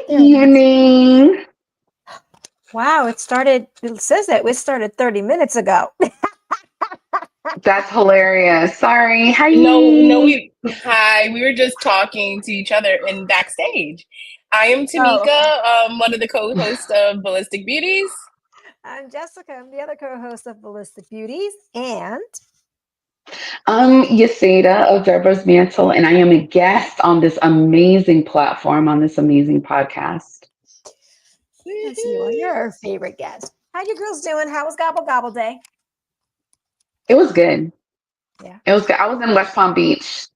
There it is. evening. Wow, it started. It says that it started 30 minutes ago. That's hilarious. Sorry. No, Hi. hi. We were just talking to each other in backstage. I am Oh, okay. Tamika, one of the co-hosts of Ballistic Beauties. I'm Jessica. I'm the other co-host of Ballistic Beauties, and I'm Yaseda of Deborah's Mantle, and I am a guest on this amazing platform, on this amazing podcast. yes, you are. You're our favorite guest. How you girls doing? How was Gobble Gobble Day? It was good. Yeah. It was good. I was in West Palm Beach.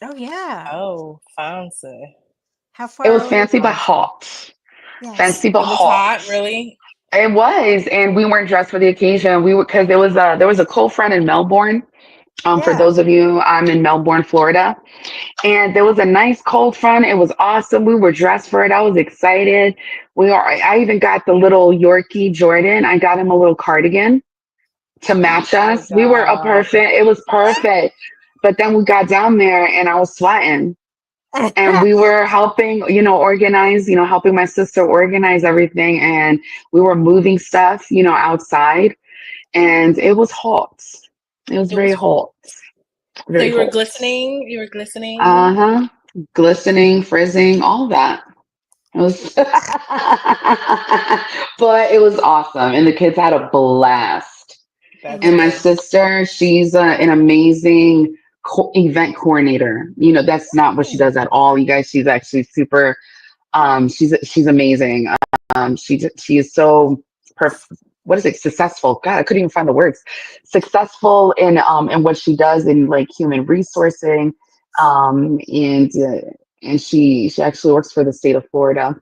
Oh yeah. Oh, fancy. How It far was away fancy but was it? hot. Yes. Fancy but It was hot. hot, really? It was, and we weren't dressed for the occasion. We were because there was a cold front in Melbourne. For Yeah. those of you, I'm in Melbourne, Florida. And there was a nice cold front. It was awesome. We were dressed for it. I was excited. I even got the little Yorkie Jordan. I got him a little cardigan to match Oh my us. We were a God. perfect. It was perfect. But then we got down there and I was sweating. And we were helping, organize, helping my sister organize everything. And we were moving stuff, outside. And it was hot. It was It very was hot. hot. So Very you were hot. glistening. You were glistening. Uh-huh. Glistening, frizzing, all that. It was, but it was awesome, and the kids had a blast. That's And my good. sister, she's an amazing event coordinator. That's not what she does at all, you guys. She's actually super. She's amazing. She is so what is it? Successful. God, I couldn't even find the words. Successful in what she does in like human resourcing, and she actually works for the state of Florida.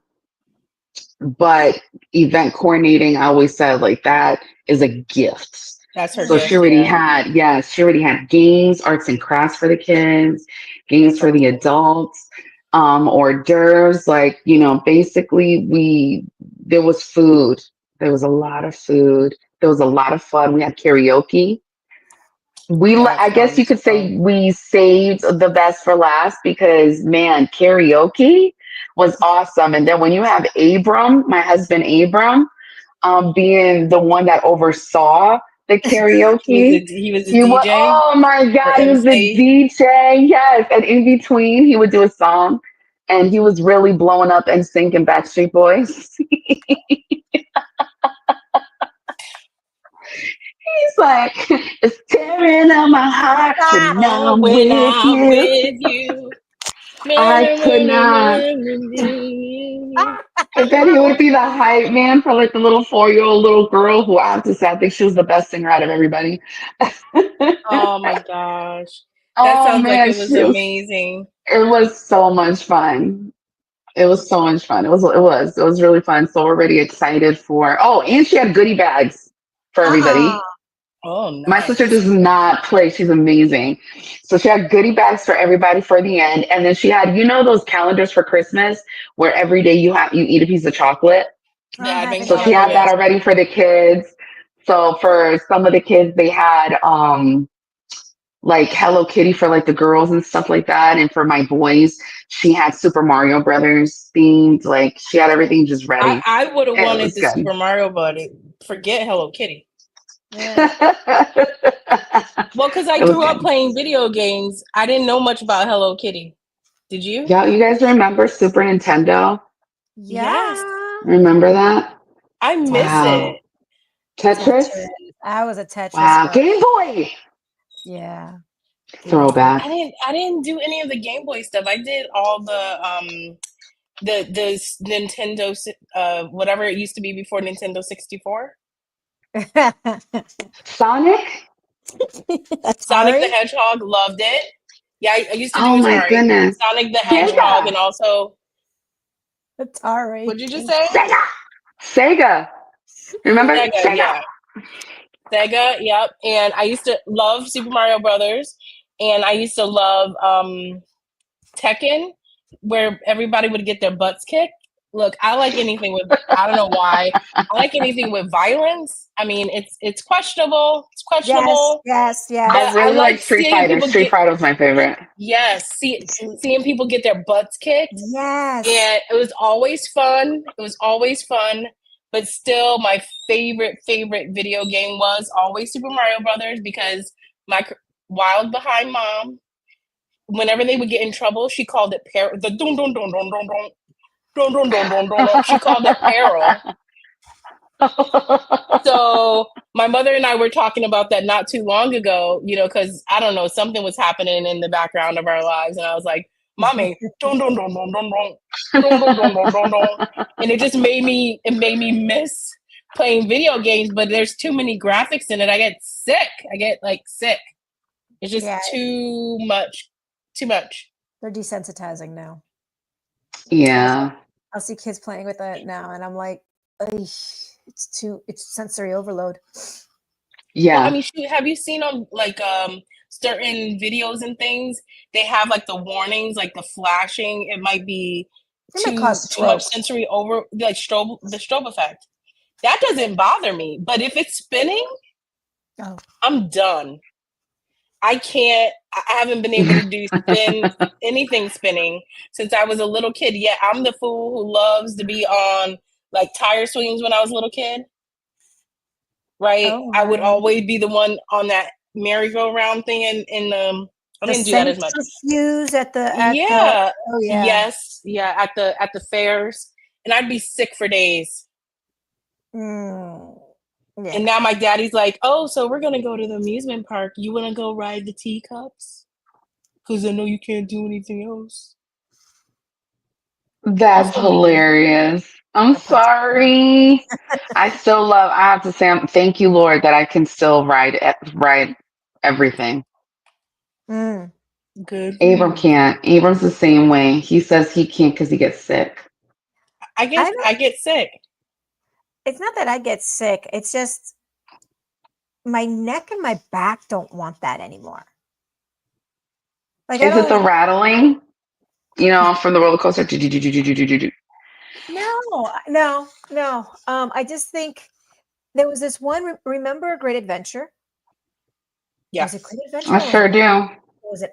But event coordinating, I always said like that is a gift. That's her So Mhm. she gift, already yeah. had, yes, she already had games, arts and crafts for the kids, games That's for the awesome. adults, hors d'oeuvres. Like, basically there was food. There was a lot of food. There was a lot of fun. We had karaoke. That I guess you sounds could say fun. we saved the best for last because man, karaoke was awesome. And then when you have Abram, my husband Abram, being the one that oversaw the karaoke, He was the he was, DJ oh my or God, he was the MC. DJ. Yes. And in between, he would do a song and he was really blowing up and singing Backstreet Boys. He's like, it's tearing up my heart, but now I'm When with I'm you. with you. I could not. And then he would be the hype man for like the little 4-year-old little girl who I have to say, I think she was the best singer out of everybody. Oh my gosh. That Oh sounds like man, it was amazing. it was so much fun. It was so much fun. It was really fun. So we're already excited for, oh, and she had goodie bags for Ah, everybody. Oh, My sister nice. does not play. She's amazing. So she had goodie bags for everybody for the end. And then she had, those calendars for Christmas where every day you eat a piece of chocolate. The advent So she happy had that calendars. already for the kids. So for some of the kids, they had like Hello Kitty for like the girls and stuff like that. And for my boys, she had Super Mario Brothers themed. Like she had everything just ready. I would have It wanted was the good. Super Mario Buddy. Forget Hello Kitty. Yeah. Well, because I It was grew up good. playing video games, I didn't know much about Hello Kitty. Did you? Yeah, you guys remember Super Nintendo? Yes. Yeah. Remember that? I miss Wow. it. Tetris? Tetris. I was a Tetris Wow. girl. Game Boy. Yeah. Game Boy. Throwback. I didn't do any of the Game Boy stuff. I did all the Nintendo whatever it used to be before Nintendo 64. Sonic? Sonic the Atari. Hedgehog, loved it. Yeah, I used to do Oh my Atari. goodness. Sonic the Hedgehog, Sega. and also Atari. what did you say? Sega. Sega. Remember? Sega, Sega. yeah. Sega, yep. And I used to love Super Mario Brothers, and I used to love Tekken, where everybody would get their butts kicked. look, I like anything with, I don't know why. I like anything with violence. I mean, it's questionable. It's Yes, questionable. yes, I But yes. I really like like Street seeing Fighter. people Street get, Fighter was my favorite. yes, See, seeing people get their butts kicked. yes. And it was always fun. It was always fun. But still, my favorite video game was always Super Mario Brothers, because my wild behind mom, whenever they would get in trouble, she called it the dun dun dun dun dun dun dun dun dun dun dun. She called it peril. So my mother and I were talking about that not too long ago, because I don't know, something was happening in the background of our lives, and I was like, "Mommy, dun dun dun dun dun dun dun dun dun dun dun dun," and it made me miss playing video games. But there's too many graphics in it. I get sick. I get sick. It's just Yeah, too much. Too much. they're desensitizing now. Yeah. I'll see kids playing with it now, and I'm like, "Ugh, it's sensory overload." Well, I Yeah. mean, have you seen on certain videos and things? They have the warnings, like the flashing. It might be It might too cause much stroke. sensory over, like the strobe effect. That doesn't bother me, but if it's spinning, Oh, I'm done. I can't. I haven't been able to do anything spinning since I was a little kid. Yet I'm the fool who loves to be on tire swings when I was a little kid. Right? oh I would my! always be the one on that merry-go-round thing, and I The didn't do that as much. centrifuge at the. Yeah. Oh yeah. Yes. Yeah. At the fairs, and I'd be sick for days. Mm, And yeah. now my daddy's like, "Oh, so we're gonna go to the amusement park. You want to go ride the teacups? Because I know you can't do anything else." That's Also mean. hilarious. I'm I punch. sorry. I have to say, thank you, Lord, that I can still ride everything. Mm. Good for Abram you. can't. Abram's the same way. He says he can't because he gets sick. I I get don't. I get sick. It's not that I get sick. It's just my neck and my back don't want that anymore. Like I Is it the don't. rattling? From the roller coaster. No, no, no. I just think there was this one. Remember Great Adventure? Was it Yes. Great Adventure I or was it sure do.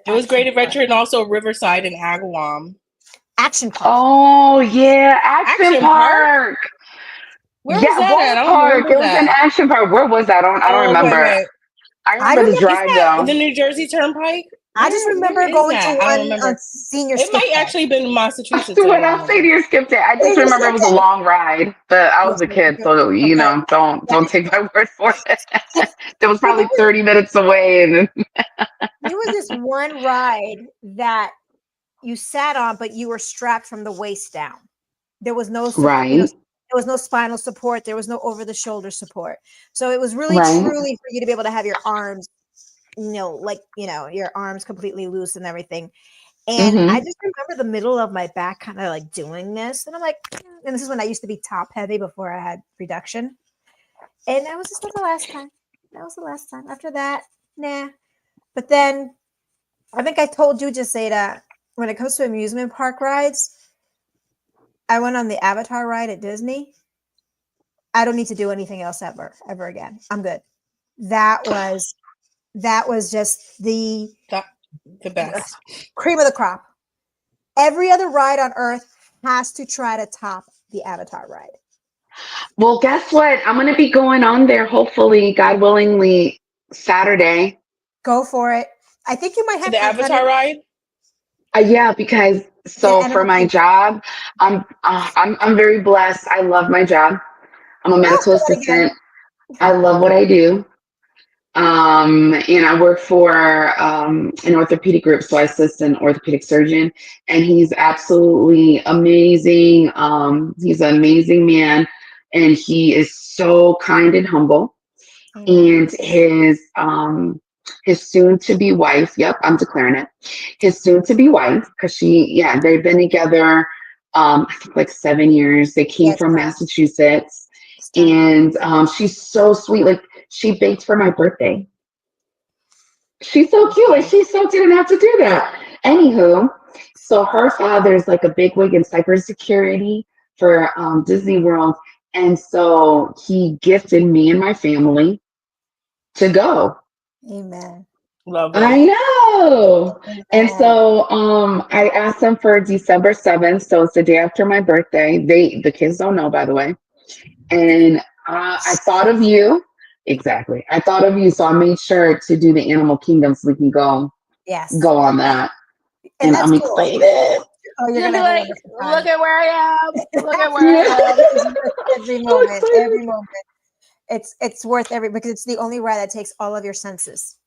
It was Great Action Park? Adventure, and also Riverside and Agawam. Action Park. Oh yeah, Action Action Park? Park. Where was Yeah, that at? what I don't park? remember It was an that. Action Park. Where was that? I don't Oh, okay, remember. okay. I I remember the remember. Is drive that the though. New Jersey Turnpike? I just Where remember is going to that? I don't one on remember. senior It skip might day. actually been Massachusetts. I When don't I say remember. dear skip day, I just Senior remember it skip was a day. long ride, but I was Yes, a kid, okay. so Okay. don't take my word for it. It was But probably 30 minutes away, and there was this one ride that you sat on, but you were strapped from the waist down. There was no, right, there was no spinal support. There was no over the shoulder support. So it was really right, truly for you to be able to have your arms, your arms completely loose and everything. And I hmm just remember the middle of my back kind of like doing this. And I'm like, and this is when I used to be top heavy before I had reduction. And that was just like the last time. That was the last time. After that, nah. But then I think I told you just say that when it comes to amusement park rides, I went on the Avatar ride at Disney. I don't need to do anything else ever again. I'm good. That was just The best. cream of the crop. Every other ride on earth has to try to top the Avatar ride. Well, guess what? I'm gonna be going on there. Hopefully, God willingly, Saturday. Go for it. I think you might To have the Avatar ride? Yeah, because in so for Animal my Kingdom. job, I'm very blessed. I love my job. I'm a Oh, medical say that again. assistant. I love what I do. And I work for an orthopedic group, so I assist an orthopedic surgeon, and he's absolutely amazing. He's an amazing man, and he is so kind and humble. Amen. And his soon to be wife, yep, I'm declaring it. His soon to be wife, because they've been together I think like 7 years. They came Yes, from time. Massachusetts, It's time. and she's so sweet. Like she baked for my birthday. She's so cute. Like Okay. she so didn't have to do that. Anywho, so her father's like a big wig in cybersecurity for Disney World. And so he gifted me and my family to go. Amen. Lovely. I know. And Amen. so I asked them for December 7th. So it's the day after my birthday. The kids don't know, by the way. And I thought of you. Exactly. I thought of you. So I made sure to do the Animal Kingdom so we can Yes. go on that. And And that's I'm cool. excited. Oh, you're You'll gonna be have a like, wonderful look time. at where I am. Look at where Yeah. I am. It's worth every moment. Every moment. It's worth every because it's the only ride that takes all of your senses.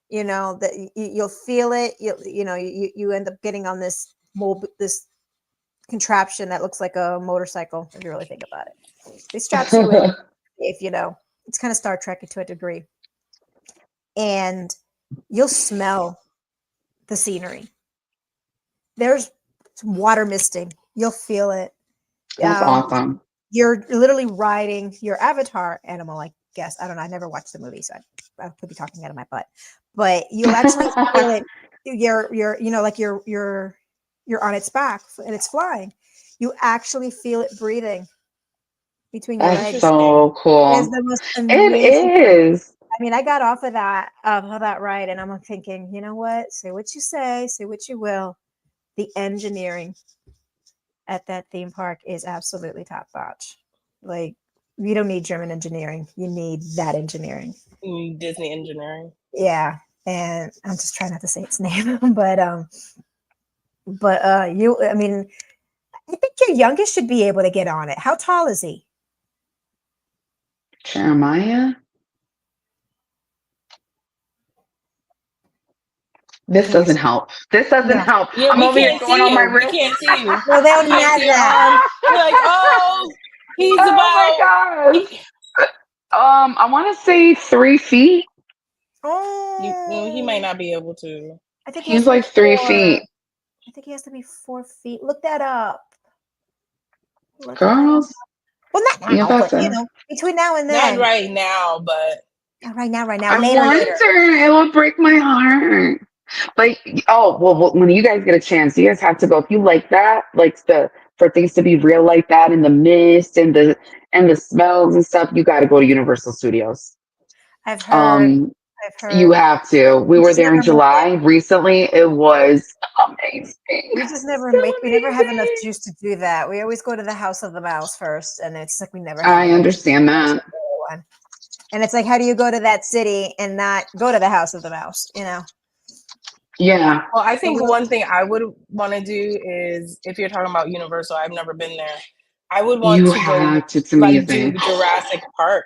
You know that you'll feel it. You end up getting on this contraption that looks like a motorcycle. If you really think about it, it straps you in. If you know, it's kind of Star Trek to a degree, and you'll smell the scenery. There's some water misting. You'll feel it. That's Um, awesome. you're literally riding your avatar animal, I guess. I don't know. I never watched the movie, so I could be talking out of my butt. But you'll actually feel it. You're like you're on its back and it's flying. You actually feel it breathing between your That's legs. Interesting. so It is cool. the most It amazing. is. I mean, I got off of that ride, and I'm thinking, you know what? Say what you say what you will. The engineering at that theme park is absolutely top notch. Like, you don't need German engineering; you need that engineering. Disney engineering. Yeah, and I'm just trying not to say its name, you. I mean, I think your youngest should be able to get on it. How tall is he? Jeremiah? I This think doesn't it's help. This doesn't no. help. Yeah, I'm we over here can't going see on my you. We wrist. can't see you. Well, they'll We can't see your never. arms. You're like, oh, he's Oh my about. gosh. He, I want to say 3 feet. he might Oh, not be able to. I think he has He's to be like 3 feet. 4. I think he has to be 4 feet. Look that up. Look that up. Girls, Well, not you now, about but to. between now and Not then. right now, but Not right now, I later. wonder. It will break my heart. Like, oh, well, when you guys get a chance, you guys have to go. If you like that, like for things to be real like that in the mist and the smells and stuff, you got to go to Universal Studios. I've heard. Um, I've you heard. have to. We We were just there in never make it. July recently. It was amazing. We just never So make. We never have enough amazing. juice to do that. We always go to the House of the Mouse first, and it's like we never have I enough juice understand to that. the other one. And it's like, how do you go to that city and not go to the House of the Mouse? Yeah, well, I So think one thing I would want to do is if you're talking about Universal, I've never been there. I would want you to go have to. It's like do amazing. Jurassic Park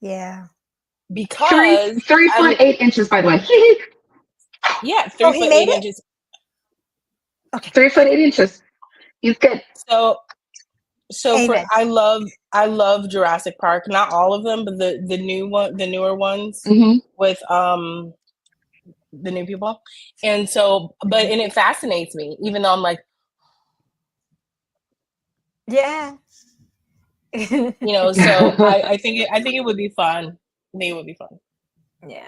yeah. Three because three I foot mean, 8 inches, by the way. yeah, Oh, three he foot made eight it. inches. Okay. 3 foot 8 inches. He's good. So for Amen. I love Jurassic Park. Not all of them, but the newer ones Hmm. with the new people. And so, but Mhm. and it fascinates me, even though I'm like, Yeah. So I think it would be fun. I think it would be fun. Yeah.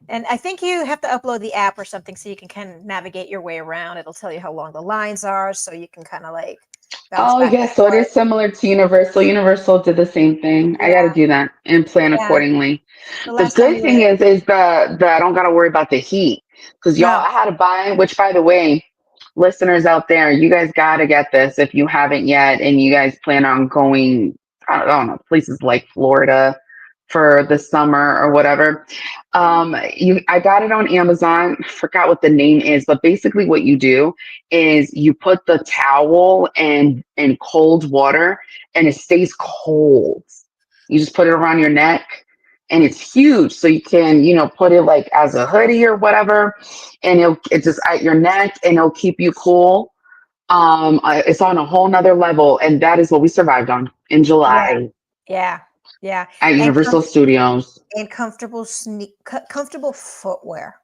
And I think you have to upload the app or something so you can kind of navigate your way around. It'll tell you how long the lines are, so you can kind of like bounce Oh, back and yes. So it forth. is similar to Universal. Universal did the same thing. I got to Yeah. do that and plan Yeah. accordingly. The The last time good we thing were is the I don't got to worry about the heat because y'all, no. I had to buy, which by the way, listeners out there, you guys got to get this if you haven't yet and you guys plan on going, I don't know, places like Florida for the summer or whatever. I got it on Amazon. Forgot what the name is, but basically what you do is you put the towel in cold water and it stays cold. You just put it around your neck and it's huge. So you can, put it like as a hoodie or whatever, and it's just at your neck and it'll keep you cool. It's on a whole nother level, and that is what we survived on in Yeah. July Yeah. Yeah. at And Universal Studios. comfortable footwear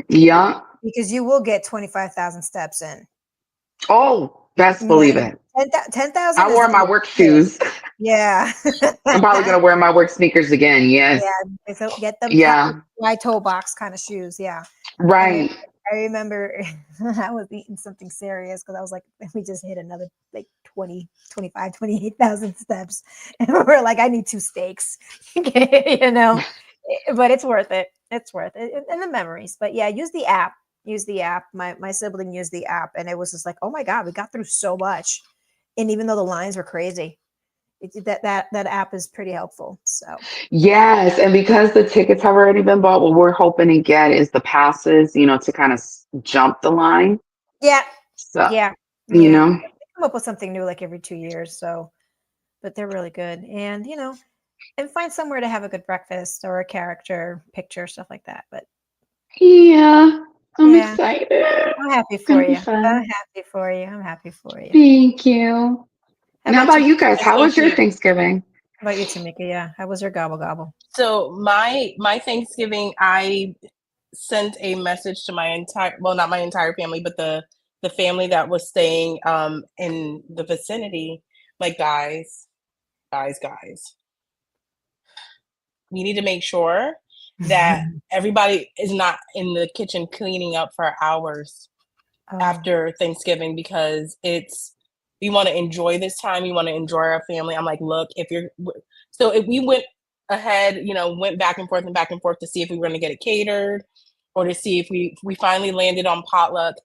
Yeah. because you will get 25,000 steps in. Oh, best Yeah. believe it. 10,000 I is wore like my work shoes. yeah. I'm probably gonna wear my work sneakers again. Yes. Yeah, so get them Yeah. high toe box kind of shoes. Yeah. I mean, Right. I remember I was eating something serious because I was like, we just hit another like 28,000 steps. And we're like, I need 2 steaks, you know, but it's worth it. It's worth it. And the memories. But yeah, use the app. Use the app. My sibling used the app, and it was just like, oh my God, we got through so much. And even though the lines were crazy, that app is pretty helpful. So Yes, and because the tickets have already been bought, what we're hoping to get is the passes, to kind of jump the line. yeah, So, yeah, you yeah. know, They come up with something new like every 2 years. So, but they're really good. And and find somewhere to have a good breakfast or a character picture, stuff like that. But yeah, I'm yeah, excited. I'm happy It's for gonna be you. I'm fun. happy for you. I'm happy for you. Thank you. How And how about you? about you guys? That's How so was your cute. Thanksgiving? How about you, Tamika? Yeah. How was your gobble gobble? So my Thanksgiving, I sent a message to my entire, well, not my entire family, but the family that was staying in the vicinity. Like, guys, we need to make sure that everybody is not in the kitchen cleaning up for hours Oh, after Thanksgiving, because we want to enjoy this time. We want to enjoy our family. I'm like, look, so if we went ahead, went back and forth to see if we were going to get it catered, or to see if we finally landed on potluck,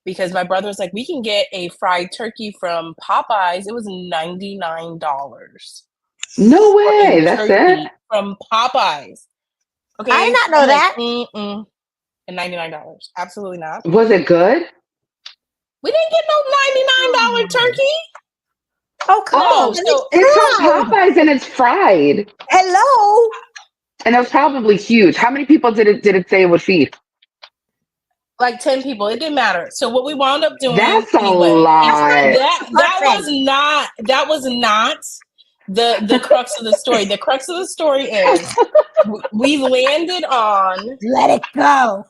because my brother was like, we can get a fried turkey from Popeyes. It was $99 No for a way. That's it. turkey from Popeyes. I did Okay, not know I'm like, that. and $99, absolutely not. Was it good? We didn't get no $99 Oh, turkey. oh come No, on. so It's from Come. Popeyes and it's fried. Hello. And it was probably huge. How many people did it say it would feed? like 10 people, it didn't matter. So what we wound up doing That's a anyway, That's not lot. that was not the crux of the story. The crux of the story is we landed on Let it go.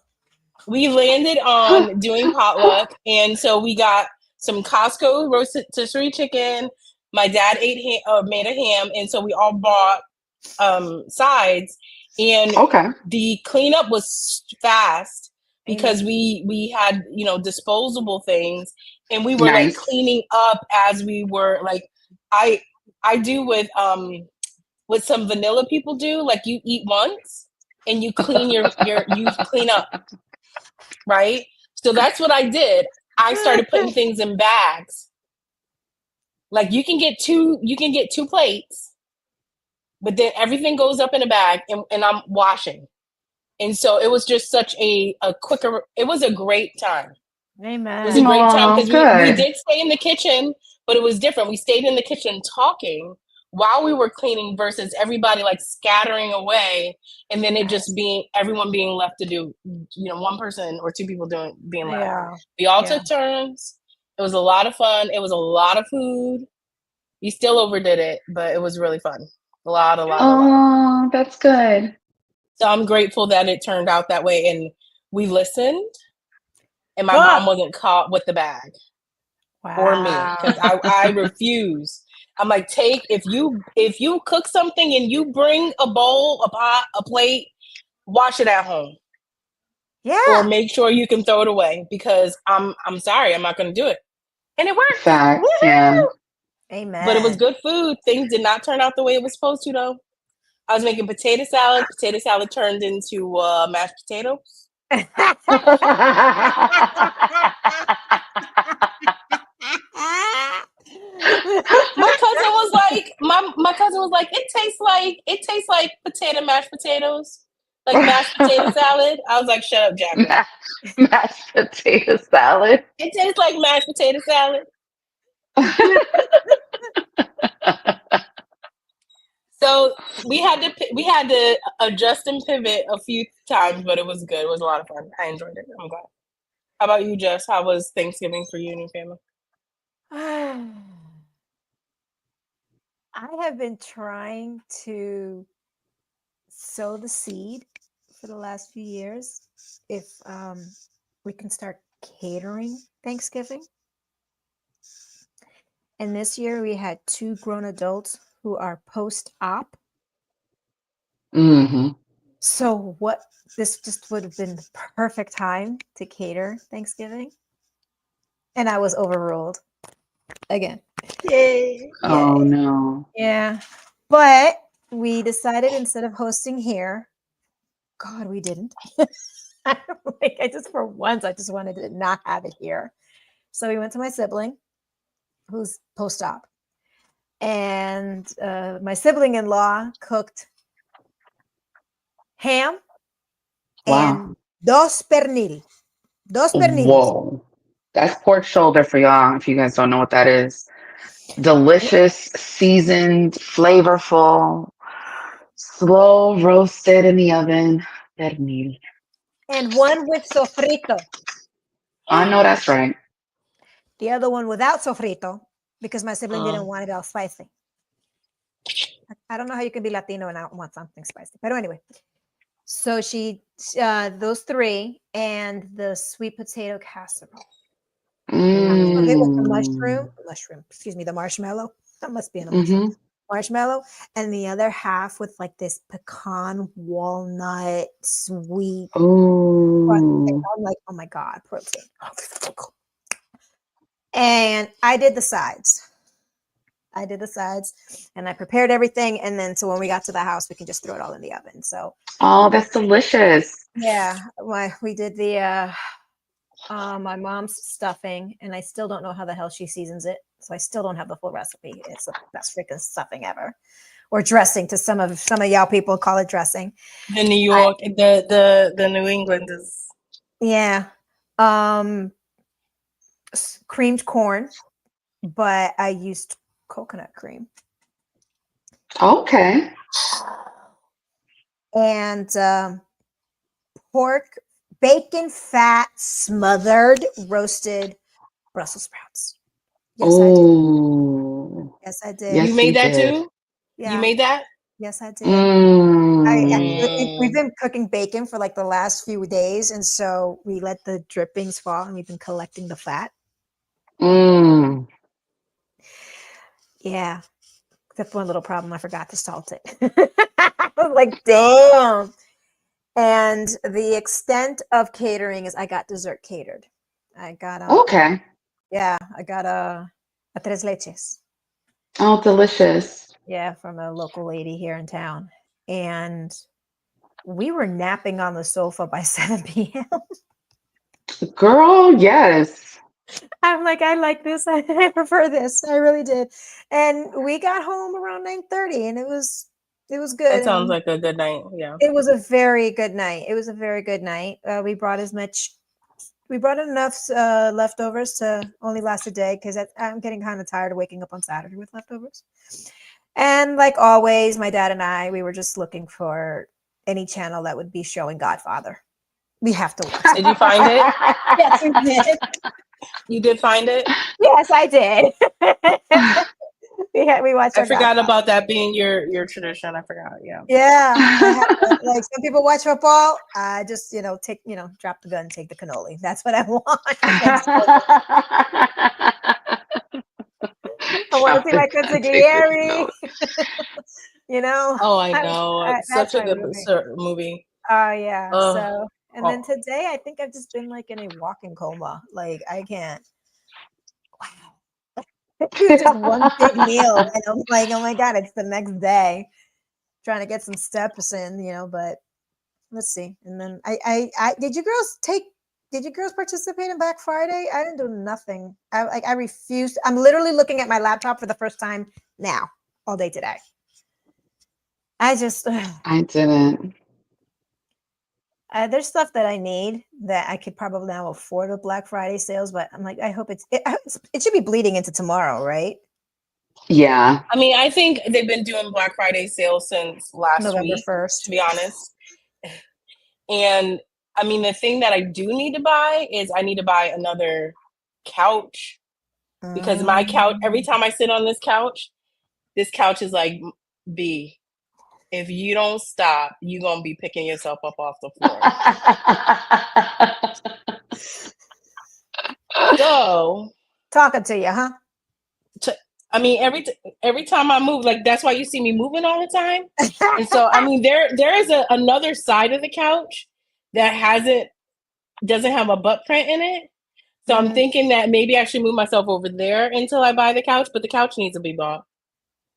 doing potluck, and so we got some Costco rotisserie chicken. My dad made a ham, and so we all bought sides, and Okay. the cleanup was fast because Amen. we had disposable things, and we were like Nice. cleaning up as we were like, I do with what some vanilla people do, like you eat once and you clean you clean up, right? So that's what I did. I started putting things in bags. Like you can get two plates, but then everything goes up in a bag, and I'm washing. And so it was just such a quicker, it was a great time. It was a Amen. great time Oh, because we good. did stay in the kitchen, but it was different. We stayed in the kitchen talking while we were cleaning versus everybody like scattering away, and then it just being everyone being left to do, one person or two people being left. Yeah. We all Yeah. took turns. It was a lot of fun. It was a lot of food. We still overdid it, but it was really fun. A lot. Oh, that's good. So I'm grateful that it turned out that way, and we listened, and my Good. mom wasn't caught with the bag, or me, Wow. because I refuse. I'm like, if you cook something and you bring a bowl, a pot, a plate, wash it at home, or Yeah. make sure you can throw it away, because I'm sorry, I'm not going to do it. And it worked. Facts, yeah. Woo-hoo! But it was Amen. good food. Things did not turn out the way it was supposed to, though. I was making potato salad. Potato salad turned into mashed potatoes. My cousin was like, my cousin was like, it tastes like potato mashed potatoes, like mashed potato salad. I was like, shut up, Jacqueline. Mashed, mashed potato salad. It tastes like mashed potato salad. So we had to adjust and pivot a few times, but it was good. It was a lot of fun. I enjoyed it. I'm glad. How about you, Jess? How was Thanksgiving for you and your family? I have been trying to sow the seed for the last few years. If we can start catering Thanksgiving. And this year we had 2 grown adults who are post-op. Hmm. So what this just would have been the perfect time to cater Thanksgiving. And I was overruled again. Oh no. Yeah. But we decided instead of hosting here, God, we didn't. I just for once I just wanted to not have it here. So we went to my sibling, who's post-op, and my sibling-in-law cooked ham Wow. and dos pernil. Dos perniles. Whoa. That's pork shoulder for y'all, if you guys don't know what that is. Delicious, seasoned, flavorful, slow roasted in the oven. Pernil. And one with sofrito. I know that's right. The other one without sofrito because my sibling didn't want it all spicy. I don't know how you can be Latino and not want something spicy. But anyway, so she, those three and the sweet potato casserole. Half of it with the the marshmallow. That must be in a mushroom. Marshmallow. And the other half with like this pecan walnut sweet. Ooh. I'm like, oh my God, protein. And I did the sides. And I prepared everything. And then so when we got to the house, we can just throw it all in the oven. So Oh, that's delicious. yeah, we did the my mom's stuffing, and I still don't know how the hell she seasons it. So I still don't have the full recipe. It's the best freaking stuffing ever. Or dressing to some of y'all people call it dressing. The New York, the New England is creamed corn, but I used coconut cream. Okay. And pork, bacon fat smothered roasted Brussels sprouts. Yes, I did. Yes, I did. Yes, you made that did. too? Yeah. You made that? Yes, I did. We've been cooking bacon for like the last few days, and so we let the drippings fall, and we've been collecting the fat. Yeah. Except one little problem, I forgot to salt it. I was like, damn. And the extent of catering is I got dessert catered. I got Okay. Yeah, I got a tres leches. Oh, delicious. Yeah, from a local lady here in town. And we were napping on the sofa by 7 p.m. Girl, yes. I'm like, I like this. I prefer this. I really did. And we got home around 9:30, and it was good. That sounds like a good night. Yeah. It was a very good night. We brought enough leftovers to only last a day because I'm getting kind of tired of waking up on Saturday with leftovers. And like always, my dad and we were just looking for any channel that would be showing Godfather. We have to watch it. Did you find it? Yes, we did. You did find it? Yes, I did. we watched. I forgot about that being your tradition. I forgot. Yeah. Yeah. Like some people watch football. I just drop the gun, take the cannoli. That's what I want. I want to see my consigliere. Oh, I know. Such a good movie. Oh yeah. So then today I think I've just been like in a walking coma. Like I can't. Wow. Just one big meal, and I'm like, oh my God, it's the next day. Trying to get some steps in, but let's see. And then I did you girls participate in Black Friday? I didn't do nothing. I refused. I'm literally looking at my laptop for the first time now, all day today. I didn't. There's stuff that I need that I could probably now afford with Black Friday sales, but I'm like, I hope it should be bleeding into tomorrow, right? Yeah. I mean, I think they've been doing Black Friday sales since last November week, 1st, to be honest. And I mean, the thing that I do need to buy is I need to buy another couch because my couch, every time I sit on this couch is like, B, if you don't stop, you're going to be picking yourself up off the floor. So, talking to you, huh? I mean, every time I move, like that's why you see me moving all the time. And so, I mean, there is another side of the couch that doesn't have a butt print in it. So I'm thinking that maybe I should move myself over there until I buy the couch, but the couch needs to be bought.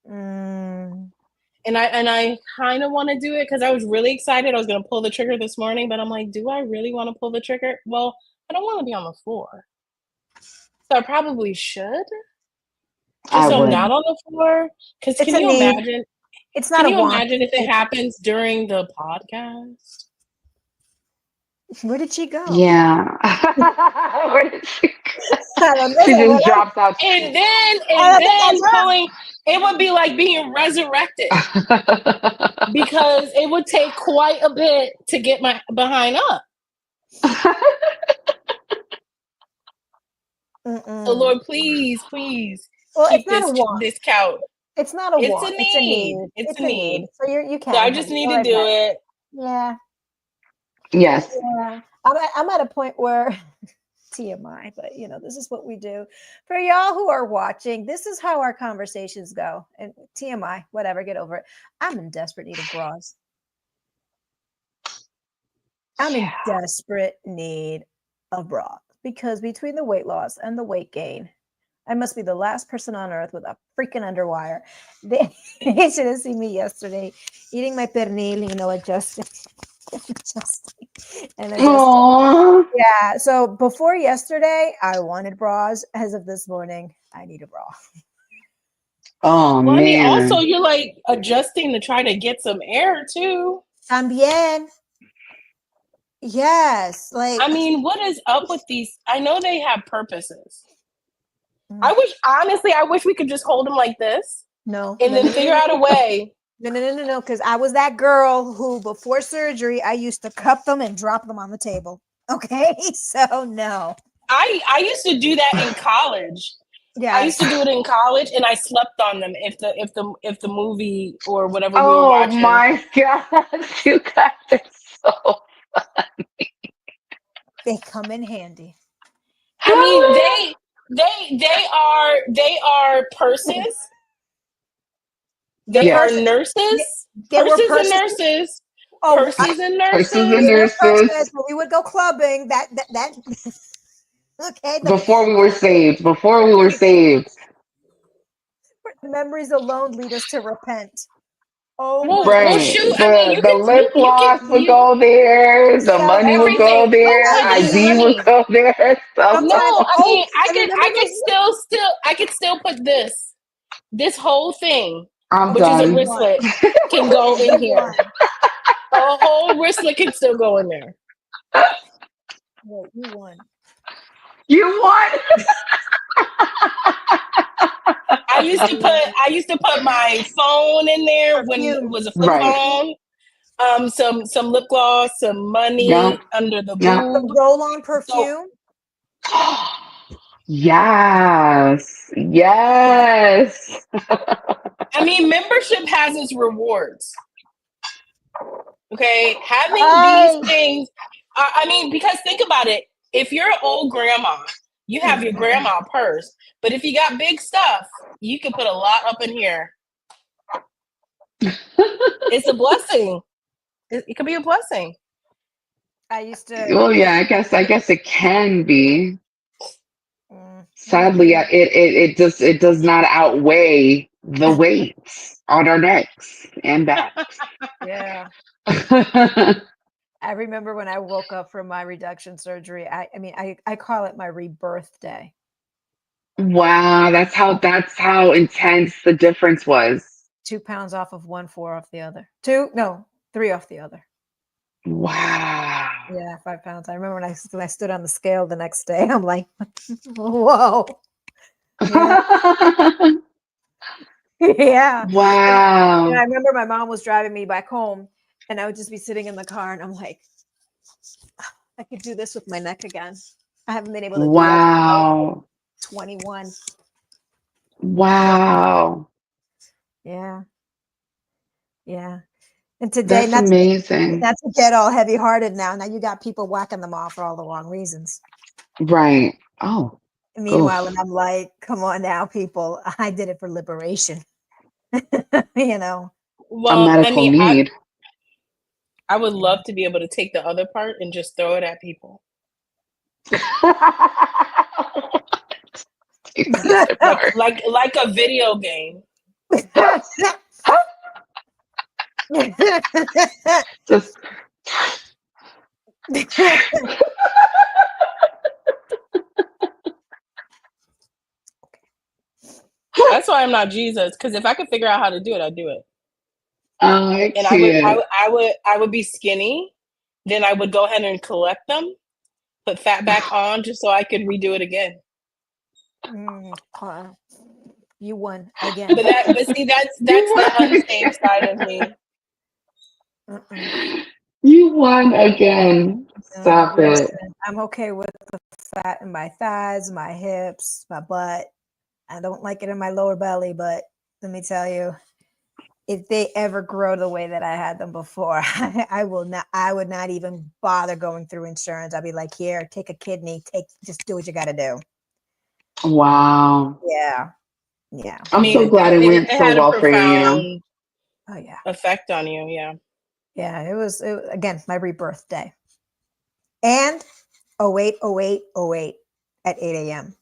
Mm. And I kind of want to do it because I was really excited. I was going to pull the trigger this morning, but I'm like, do I really want to pull the trigger? Well, I don't want to be on the floor. So I probably should. Just I so I'm would. not on the floor. Because It's can a you need. imagine? It's not Can a you want. imagine if it happens during the podcast? Where did she go? Yeah. Where did she go? I don't know. She just drops out. And then That's her. pulling, it would be like being resurrected because it would take quite a bit to get my behind up. So Lord, please, Well, keep it's not a want. this couch. It's not a It's want. a It's a need. need. It's It's a a need. need. So you can. So I just need to do it. Yeah. Yes. Yeah. I'm at a point where TMI, but this is what we do. For y'all who are watching, this is how our conversations go. And TMI, whatever, get over it. I'm in desperate need of bras. I'm in desperate need of bras because between the weight loss and the weight gain, I must be the last person on earth with a freaking underwire. They should have seen me yesterday eating my pernil, adjusting. And Aww. yeah, so before yesterday I wanted bras. As of this morning I need a bra. Oh, Well, I mean, man. also you're like adjusting to try to get some air too. También. Yes, like I mean, what is up with these? I know they have purposes. I wish we could just hold them like this. No, and then figure out a way. No, because I was that girl who before surgery I used to cup them and drop them on the table. Okay, so no. I used to do that in college. Yeah, I used to do it in college, and I slept on them if the movie or whatever we were watching. Oh my God, you guys are so funny. They come in handy. I mean, they are purses. They are nurses. They were Purses and purses. nurses. Oh, Purses and nurses. Purses and nurses. When we would go clubbing. That. Okay. Before we were saved. Memories alone lead us to repent. Oh, Well, shoot. The I mean, you lip you gloss would you go there. The money would go everything. there. ID Honey. would go there. So No, I mean, I I could still put this whole thing, I'm which is a done. wristlet, can go in here. A whole wristlet can still go in there. Wait, you won. You won. I used to put my phone in there when it was a flip phone. Some lip gloss, some money under the boob. Roll-on perfume. Yes. I mean, membership has its rewards. Okay, having these things. I mean, because think about it. If you're an old grandma, you have your grandma purse. But if you got big stuff, you can put a lot up in here. It's a blessing. It could be a blessing. I used to. Well, yeah, I guess it can be. Sadly, it does not outweigh the weights on our necks and backs. Yeah. I remember when I woke up from my reduction surgery. I call it my rebirth day. Wow, that's how intense the difference was. 2 pounds off of one, 4 off the other. 3 off the other. Wow. Yeah, 5 pounds. I remember when I stood on the scale the next day. I'm like, whoa. Yeah. Yeah. Wow. And I remember my mom was driving me back home, and I would just be sitting in the car, and I'm like, I could do this with my neck again. I haven't been able to do that since 21. Wow. Yeah. And today, That's amazing. not to get all heavy-hearted now. Now you got people whacking them off for all the wrong reasons. Right. Oh. Meanwhile, and I'm like, come on now, people. I did it for liberation. Well, a medical need. I would love to be able to take the other part and just throw it at people. Take that apart. like a video game. Just That's why I'm not Jesus. Because if I could figure out how to do it, I'd do it. I And can't. I would be skinny. Then I would go ahead and collect them, put fat back on, just so I could redo it again. You won again. But see, that's the unsaved side of me. You won again. Stop it. Listen, I'm okay with the fat in my thighs, my hips, my butt. I don't like it in my lower belly, but let me tell you, if they ever grow the way that I had them before, I would not even bother going through insurance. I'd be like, here, take a kidney, just do what you got to do. Wow. Yeah. Yeah. I'm so glad it went so had a well for you, you know? profound Oh yeah. effect on you. Yeah. Yeah. It was again, my rebirth day. And 08 at 8 a.m.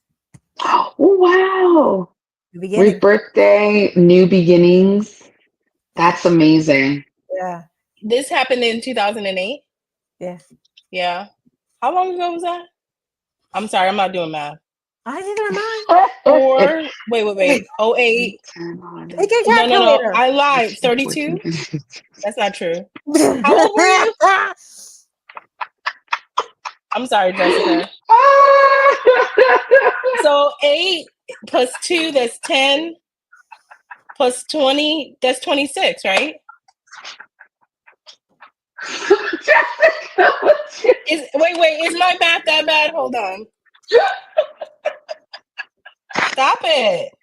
Oh, wow. The beginning. Rebirth day, new beginnings. That's amazing. Yeah. This happened in 2008. Yeah. Yeah. How long ago was that? I'm sorry, I'm not doing math. I did it mine. Or wait. 08. Take your No. calculator. I lied. 32? That's not true. How old were you? I'm sorry, Jessica. So 8 plus 2, that's 10. Plus 20, that's 26, right? Is my math that bad? Hold on. Stop it.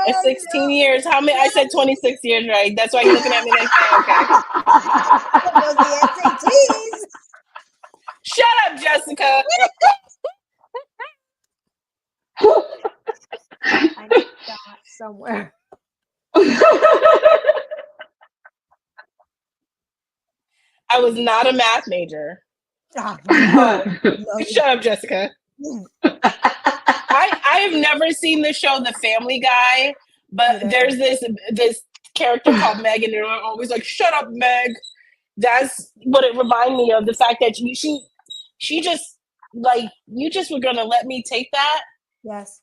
It's 16 years. How many? I said 26 years, right? That's why you're looking at me like that. Okay. Those the SATs. Shut up, Jessica. I need that somewhere. I was not a math major. Oh, no. Shut up, Jessica. I have never seen the show The Family Guy, but there's this character called Meg, and they're always like, "Shut up, Meg." That's what it reminded me of. The fact that she just like, you just were gonna let me take that. Yes.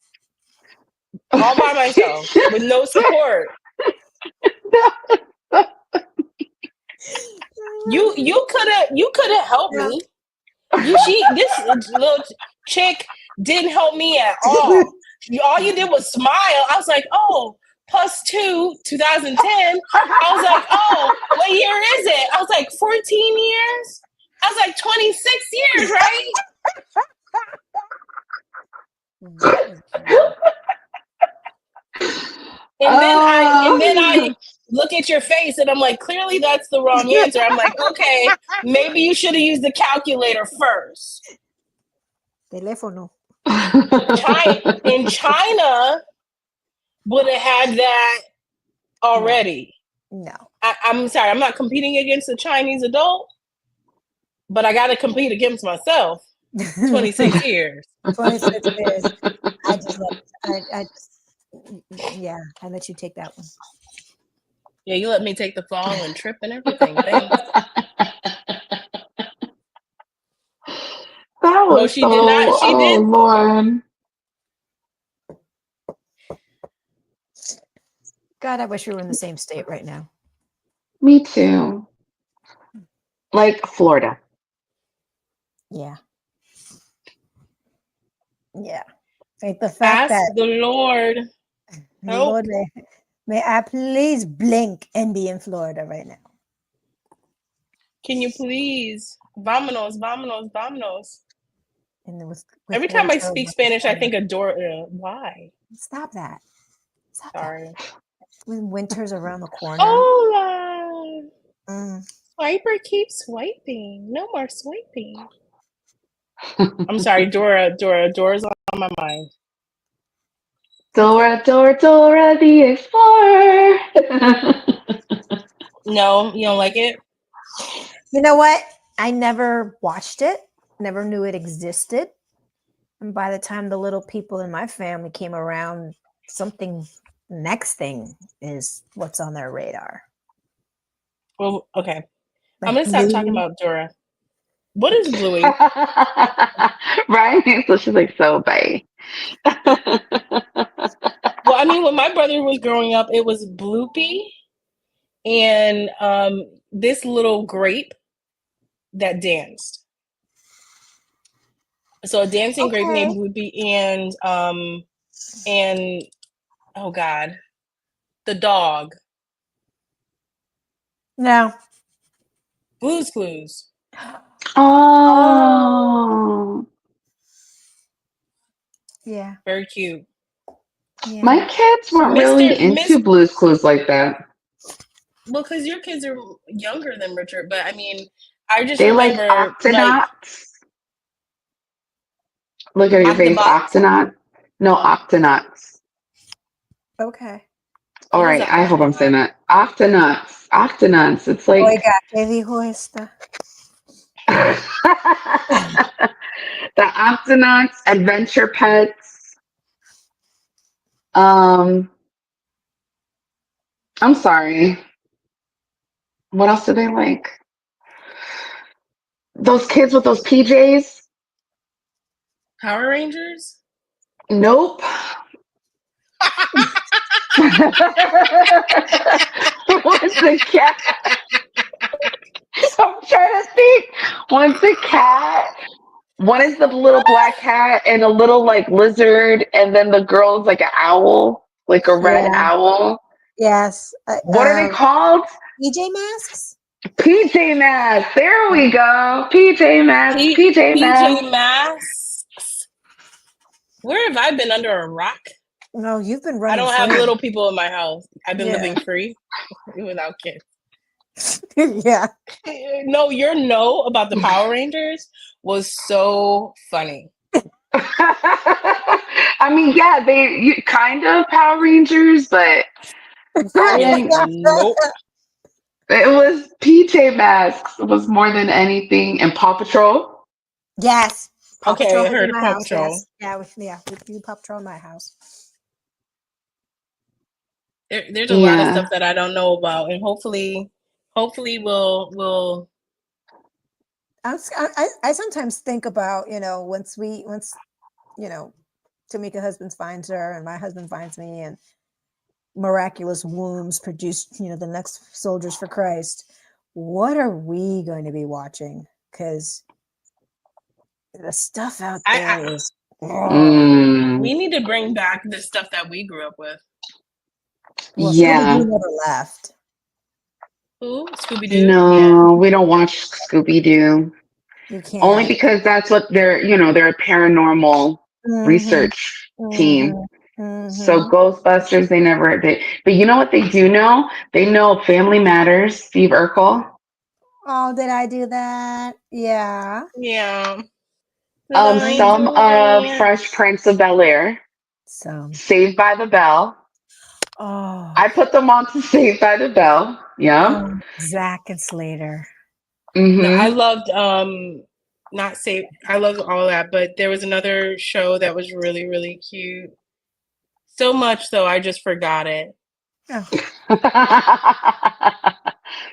All by myself with no support. You could have helped me. This little chick didn't help me at all. All you did was smile. I was like, oh, +2, 2010. I was like, oh, what year is it? I was like, 14 years? I was like, 26 years, right? And then I look at your face and I'm like, clearly that's the wrong answer. I'm like, okay, maybe you should have used the calculator first. Teléfono. In China would have had that already. No. I'm sorry, I'm not competing against a Chinese adult, but I got to compete against myself. 26 years. 26 years. I let you take that one. Yeah, you let me take the fall and trip and everything. Thanks. That was she did not. She did. Lord. God, I wish we were in the same state right now. Me too. Like Florida. Yeah. Yeah. Like the fact Ask that the Lord. Lord, may I please blink and be in Florida right now? Can you please? Vámonos, vámonos, vámonos. And with every time I speak Spanish, I think of why? Stop that. Stop Sorry. that. When winter's around the corner. Hola. Swiper keeps swiping. No more swiping. I'm sorry, Dora's on my mind. Dora the Explorer. No, you don't like it? You know what? I never watched it, never knew it existed. And by the time the little people in my family came around, something next thing is what's on their radar. Well, okay. Like I'm gonna stop talking Bluey. about Dora. What is Bluey? Right? So she's like, so bye. Well, I mean, when my brother was growing up, it was Bloopy and this little grape that danced. So a dancing grape Okay. named Bloopy and oh god, the dog. No. Blue's Clues. Oh, Yeah. Very cute. Yeah. my kids weren't Mr. really Miss into Blue's Clues like that. Well, because your kids are younger than Richard, but I mean, I just They like remember like Octonauts. Look at your face, Octobots. Octonaut. No, Octonauts. Okay. All What is right, an I hope I'm saying Octonaut? that. Octonauts. Octonauts. It's like Oiga, ¿qué dijo esta? the Octonauts, Adventure Pets. Um, I'm sorry. What else do they like? Those kids with those PJs? Power Rangers? Nope. One's a cat. I'm trying to think. One's a cat. One is the little black cat and a little like lizard, and then the girl's like an owl, like a red Yeah. owl. Yes. What are they called? EJ Masks? PJ Masks. There we go. PJ Masks. PJ Masks. PJ Masks. Where have I been under a rock? No, you've been I running don't have free. little people in my house. I've been Yeah. living free without kids. Yeah. No, your no about the Power Rangers was so funny. I mean, yeah, kind of Power Rangers, but I You're like, didn't. nope. It was PJ Masks. It was more than anything, and Paw Patrol. Yes. Paw Okay, Patrol I was in heard of my Paw house. Patrol. Yes. Yeah, we do Paw Patrol in my house. There's a lot of Yeah. stuff that I don't know about, and hopefully we'll. I sometimes think about, once Tamika husband finds her and my husband finds me and miraculous wombs produce, the next soldiers for Christ. What are we going to be watching? Because the stuff out there is. We need to bring back the stuff that we grew up with. Well, Yeah. Scooby-Doo never left. Who? Scooby-Doo? No, Yeah. we don't watch Scooby Doo. You can't. Only because that's what they're a paranormal research team. So Ghostbusters, but you know what they do know? They know Family Matters, Steve Urkel. Oh, did I do that? Yeah. Yeah. Some of Fresh Prince of Bel-Air. Saved by the Bell. Oh. I put them on to Saved by the Bell. Yeah. Zach and Slater. No, I loved not say I loved all that, but there was another show that was really, really cute. So much though, I just forgot it. Oh.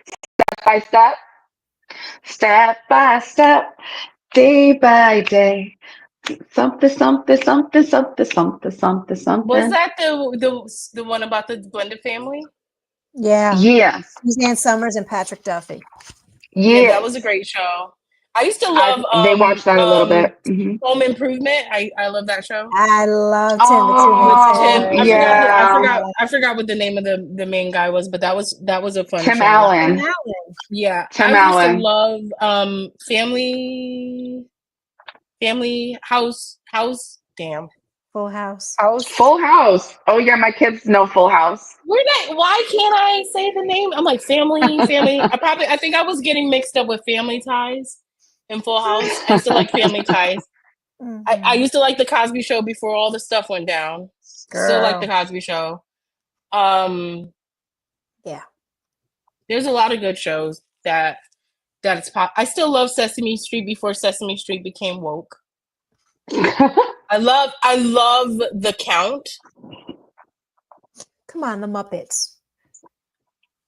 Step by step. Step by step. Day by day. Something, something, something, something, something, something, something. Was that the one about the blended family? Yeah. Yeah. Suzanne Summers and Patrick Duffy. Yeah, that was a great show. I used to love they watched that a little bit. Home Improvement. I love that show. I love Tim. I forgot what the name of the main guy was, but that was a fun Tim show. Allen. Yeah. Tim I Allen. used to love Family House. Full House. Full House. Oh yeah, my kids know Full House. Why can't I say the name? I'm like Family. I think I was getting mixed up with Family Ties and Full House. I used to like Family Ties. I used to like the Cosby Show before all the stuff went down. Still like the Cosby Show. Yeah. There's a lot of good shows that that it's pop. I still love Sesame Street before Sesame Street became woke. I love the Count. Come on, the Muppets.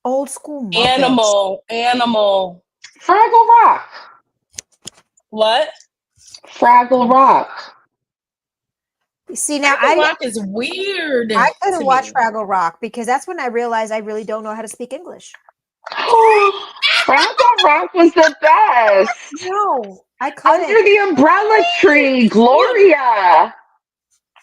Old school Muppets. Animal. Fraggle Rock. What? Fraggle Rock. See, now Fraggle Rock is weird. I couldn't to watch me. Fraggle Rock because that's when I realized I really don't know how to speak English. Fraggle Rock was the best. No, I couldn't. Under the umbrella tree, Gloria.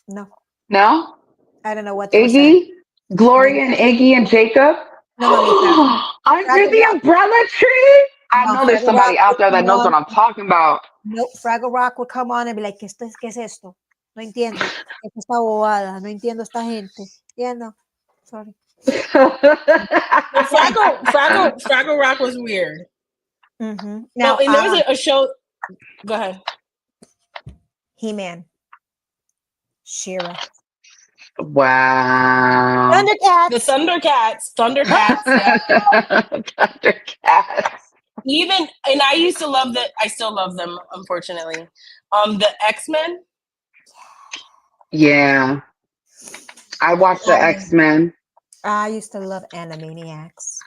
No, No? I don't know what they were saying. Iggy? Gloria and Iggy and Jacob? No, mamita. Under Fraggle the Rock. umbrella tree? I No, know there's Fraggle somebody Rock out would there that come knows what on. I'm talking about. Nope, Fraggle Rock would come on and be like, ¿qué es esto? No entiendo. ¿Qué es esta bobada? No entiendo esta gente. Yeah, no. Sorry. But Fraggle Rock was weird. Mm-hmm. No, Now, and there was a show. Go ahead. He-Man. She-Ra. Wow. Thundercats. The Thundercats. Yeah. Thundercats. Even, and I used to love that. I still love them, unfortunately. The X-Men. Yeah. I watched the X-Men. I used to love Animaniacs.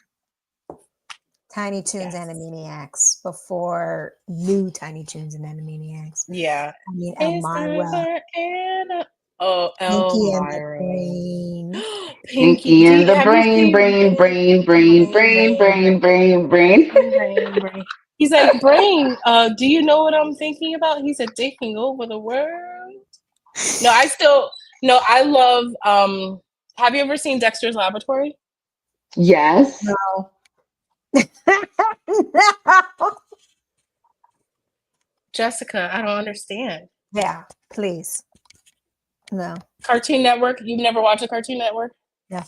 Tiny Toons Yes. Animaniacs before new Tiny Toons and Animaniacs. Yeah. I mean, Is Elmira. there Anna? Oh, Pinky and the Elmira. Brain. Pinky and the Have you brain, seen brain. He's like, Brain, do you know what I'm thinking about? He said, taking over the world. I love, have you ever seen Dexter's Laboratory? Yes. No. No. Jessica, I don't understand. Yeah, please. No. Cartoon Network? You've never watched a Cartoon Network? Yeah.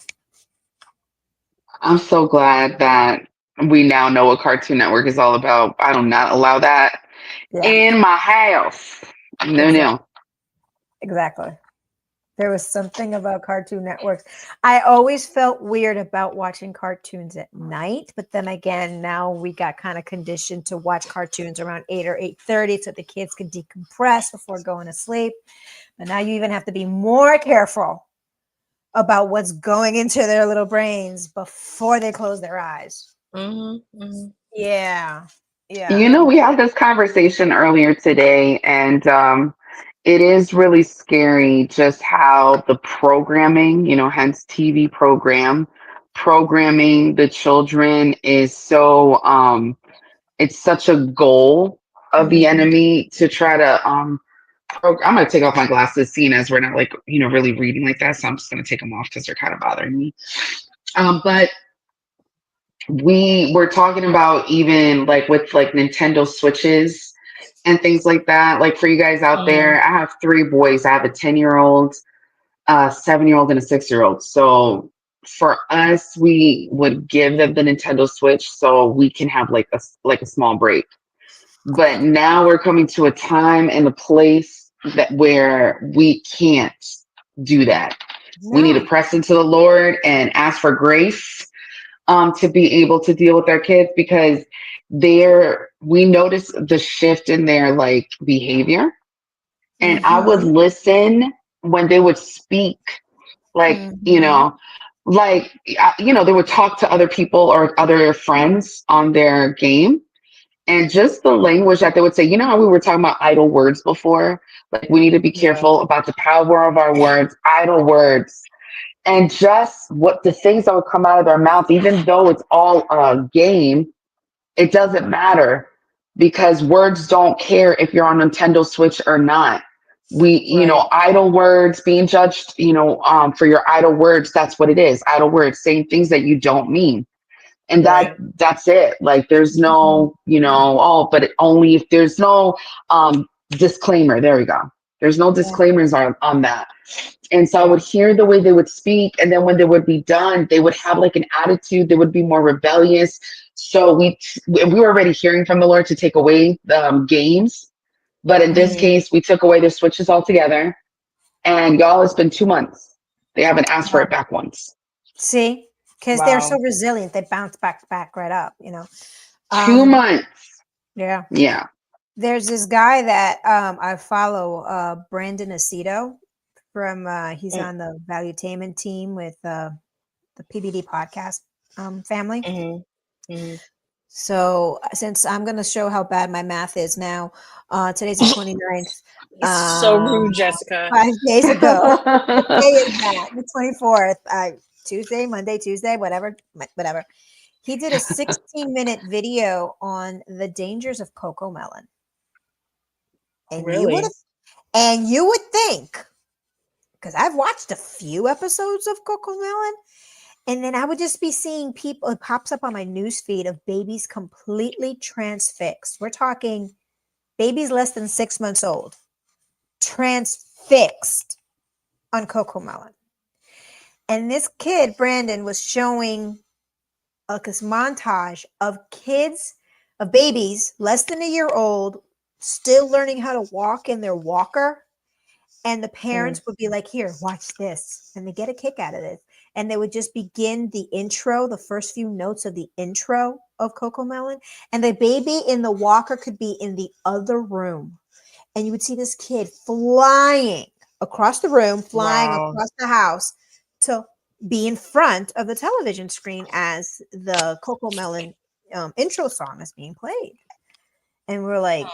I'm so glad that we now know what Cartoon Network is all about. I do not allow that in my house. No, no. Exactly. There was something about Cartoon Networks. I always felt weird about watching cartoons at night, but then again, now we got kind of conditioned to watch cartoons around 8 or 8:30 so the kids can decompress before going to sleep. But now you even have to be more careful about what's going into their little brains before they close their eyes. Mm-hmm, mm-hmm. Yeah. You know, we had this conversation earlier today, and it is really scary just how the programming, hence TV programming the children is so, it's such a goal of the enemy to try to, I'm going to take off my glasses, seeing as we're not really reading like that. So I'm just going to take them off because they're kind of bothering me. But we were talking about even with Nintendo Switches and things like that. Like for you guys out there, I have 3 boys. I have a 10-year-old, a 7-year-old, and a 6-year-old. So for us, we would give them the Nintendo Switch so we can have a small break. But now we're coming to a time and a place where we can't do that. No. We need to press into the Lord and ask for grace to be able to deal with our kids, because we notice the shift in their behavior. And I would listen when they would speak, they would talk to other people or other friends on their game. And just the language that they would say, how we were talking about idle words before, we need to be careful about the power of our words, idle words. And just what the things that would come out of their mouth, even though it's all a game, it doesn't matter, because words don't care if you're on Nintendo Switch or not. Idle words, being judged, for your idle words, that's what it is. Idle words, saying things that you don't mean. And that's it. There's no, but only if there's no disclaimer. There we go. There's no disclaimers on that. And so I would hear the way they would speak. And then when they would be done, they would have an attitude. They would be more rebellious. So we were already hearing from the Lord to take away the games. But in this case, we took away their Switches altogether. And y'all, it's been 2 months. They haven't asked for it back once. See? Because they're so resilient. They bounce back right up, Um, 2 months. yeah. Yeah. There's this guy that I follow, Brandon Aceto from he's on the Valuetainment team with the PBD podcast family. Mm-hmm. Mm-hmm. So since I'm going to show how bad my math is now, today's the 29th. So rude, Jessica. 5 days ago. What day is that? The 24th. Tuesday, Monday, Tuesday, whatever. He did a 16-minute video on the dangers of cocoa melon. And Really? you would think, because I've watched a few episodes of Coco Melon, and then I would just be seeing people, it pops up on my news feed of babies completely transfixed. We're talking babies less than 6 months old, transfixed on Coco Melon. And this kid, Brandon, was showing this montage of babies less than a year old, still learning how to walk in their walker. And the parents would be like, here, watch this. And they get a kick out of this. And they would just begin the intro, the first few notes of the intro of Coco Melon. And the baby in the walker could be in the other room. And you would see this kid flying across the room, flying across the house to be in front of the television screen as the Coco Melon intro song is being played. And we're like,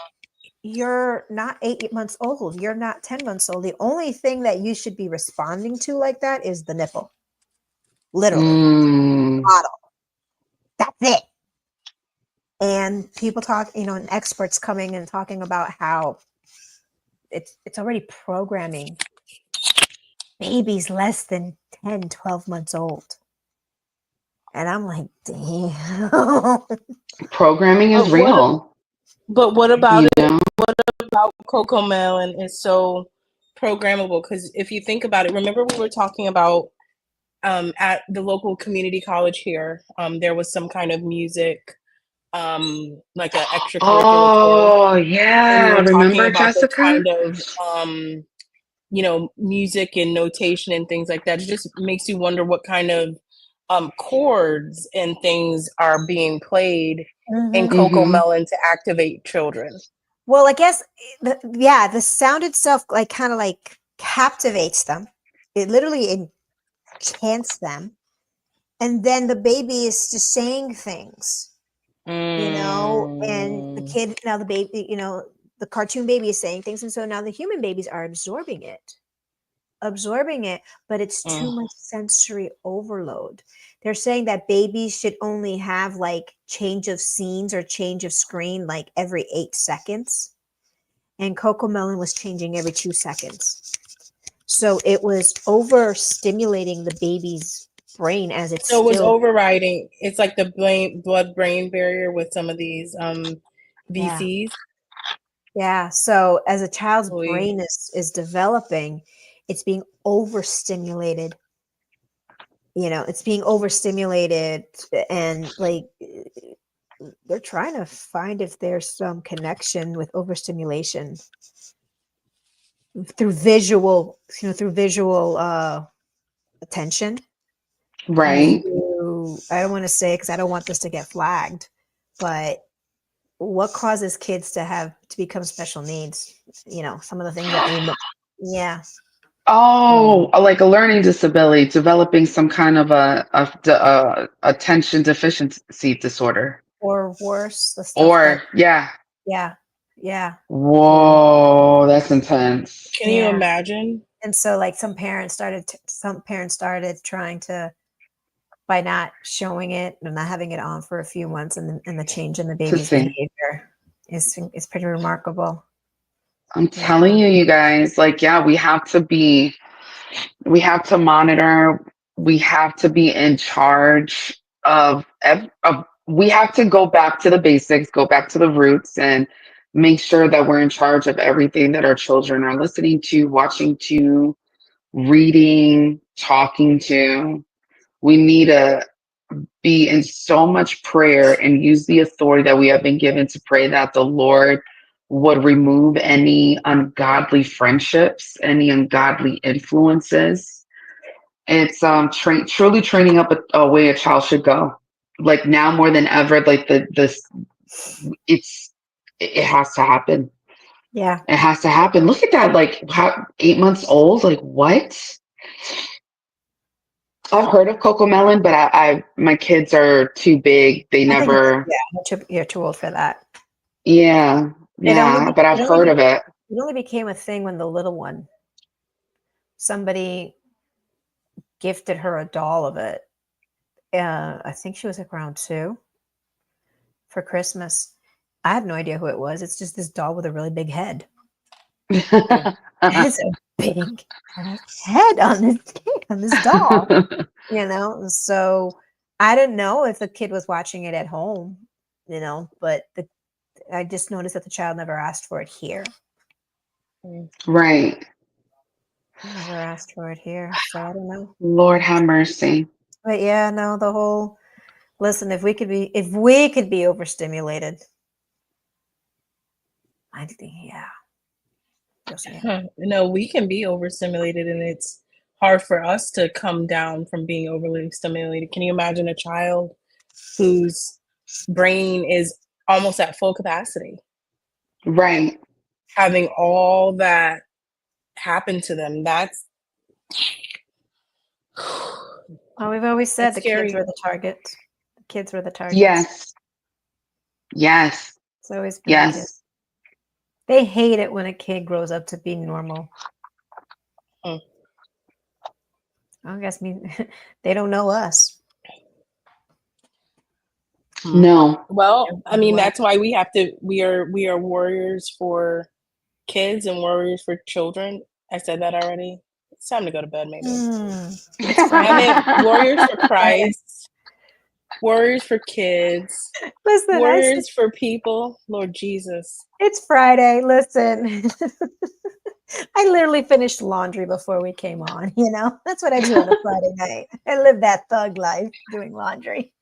you're not 8 months old. You're not 10 months old. The only thing that you should be responding to like that is the nipple. Literally. Bottle. That's it. And people talk, and experts coming and talking about how it's already programming babies less than 10, 12 months old. And I'm like, damn. Programming is real. But what about it? What about Coco Melon is so programmable? Because if you think about it, remember we were talking about at the local community college here, there was some kind of music, like an extracurricular Oh, course. yeah. And we were Remember, talking about the Jessica? kind of, music and notation and things like that. It just makes you wonder what kind of chords and things are being played in Coco Melon to activate children. Well, I guess, the sound itself kind of captivates them. It literally enchants them. And then the baby is just saying things, and the kid, now the baby, the cartoon baby is saying things. And so now the human babies are absorbing it, but it's too much sensory overload. They're saying that babies should only have change of scenes or change of screen every 8 seconds. And Coco Melon was changing every 2 seconds. So it was overstimulating the baby's brain as it's so it was overriding. It's like the blood-brain barrier with some of these VCs. Yeah. So as a child's brain is developing, it's being overstimulated. It's being overstimulated, and they're trying to find if there's some connection with overstimulation through visual, attention. Right. I don't want to say it because I don't want this to get flagged, but what causes kids to become special needs? Some of the things that yeah. Oh, like a learning disability, developing some kind of a attention deficiency disorder. Or worse, the stuff Or, yeah. Yeah. Whoa, that's intense. Can you imagine? And so some parents started trying to, by not showing it and not having it on for a few months, and the change in the baby's behavior is pretty remarkable. I'm telling you guys, we have to monitor. We have to be in charge of we have to go back to the basics, go back to the roots, and make sure that we're in charge of everything that our children are listening to, watching to, reading, talking to. We need to be in so much prayer and use the authority that we have been given to pray that the Lord would remove any ungodly friendships, any ungodly influences. It's truly training up a way a child should go. like now more than ever, like it has to happen. Yeah. It has to happen. Look at that, like how 8 months old. Like what? I've heard of Coco Melon, but I my kids are too big. They I think never. you're too old for that. Yeah, yeah, but I've heard of it. It only became a thing when the little one, somebody gifted her a doll of it. I think she was like around 2 for Christmas. I have no idea who it was. It's just this doll with a really big head. It's a big head on this doll, you know. And so I didn't know if the kid was watching it at home, you know, but I just noticed that the child never asked for it here. Right. Never asked for it here, so I don't know. Lord have mercy. But yeah, no, the whole listen. If we could be overstimulated, I think No, we can be overstimulated, and it's hard for us to come down from being overly stimulated. Can you imagine a child whose brain is almost at full capacity, Right. having all that happen to them? That's Well, we've always said that's the kids scary. were the targets. The kids were the targets. Yes. Yes. It's always been the kids. Yes. They hate it when a kid grows up to be normal. I guess they don't know us. No. Well, I mean, that's why we are warriors for kids and warriors for children. I said that already. It's time to go to bed, maybe. I mean, warriors for Christ, warriors for kids, Listen, warriors for people. Lord Jesus. It's Friday. Listen, I literally finished laundry before we came on. You know, that's what I do on a Friday night. I live that thug life doing laundry.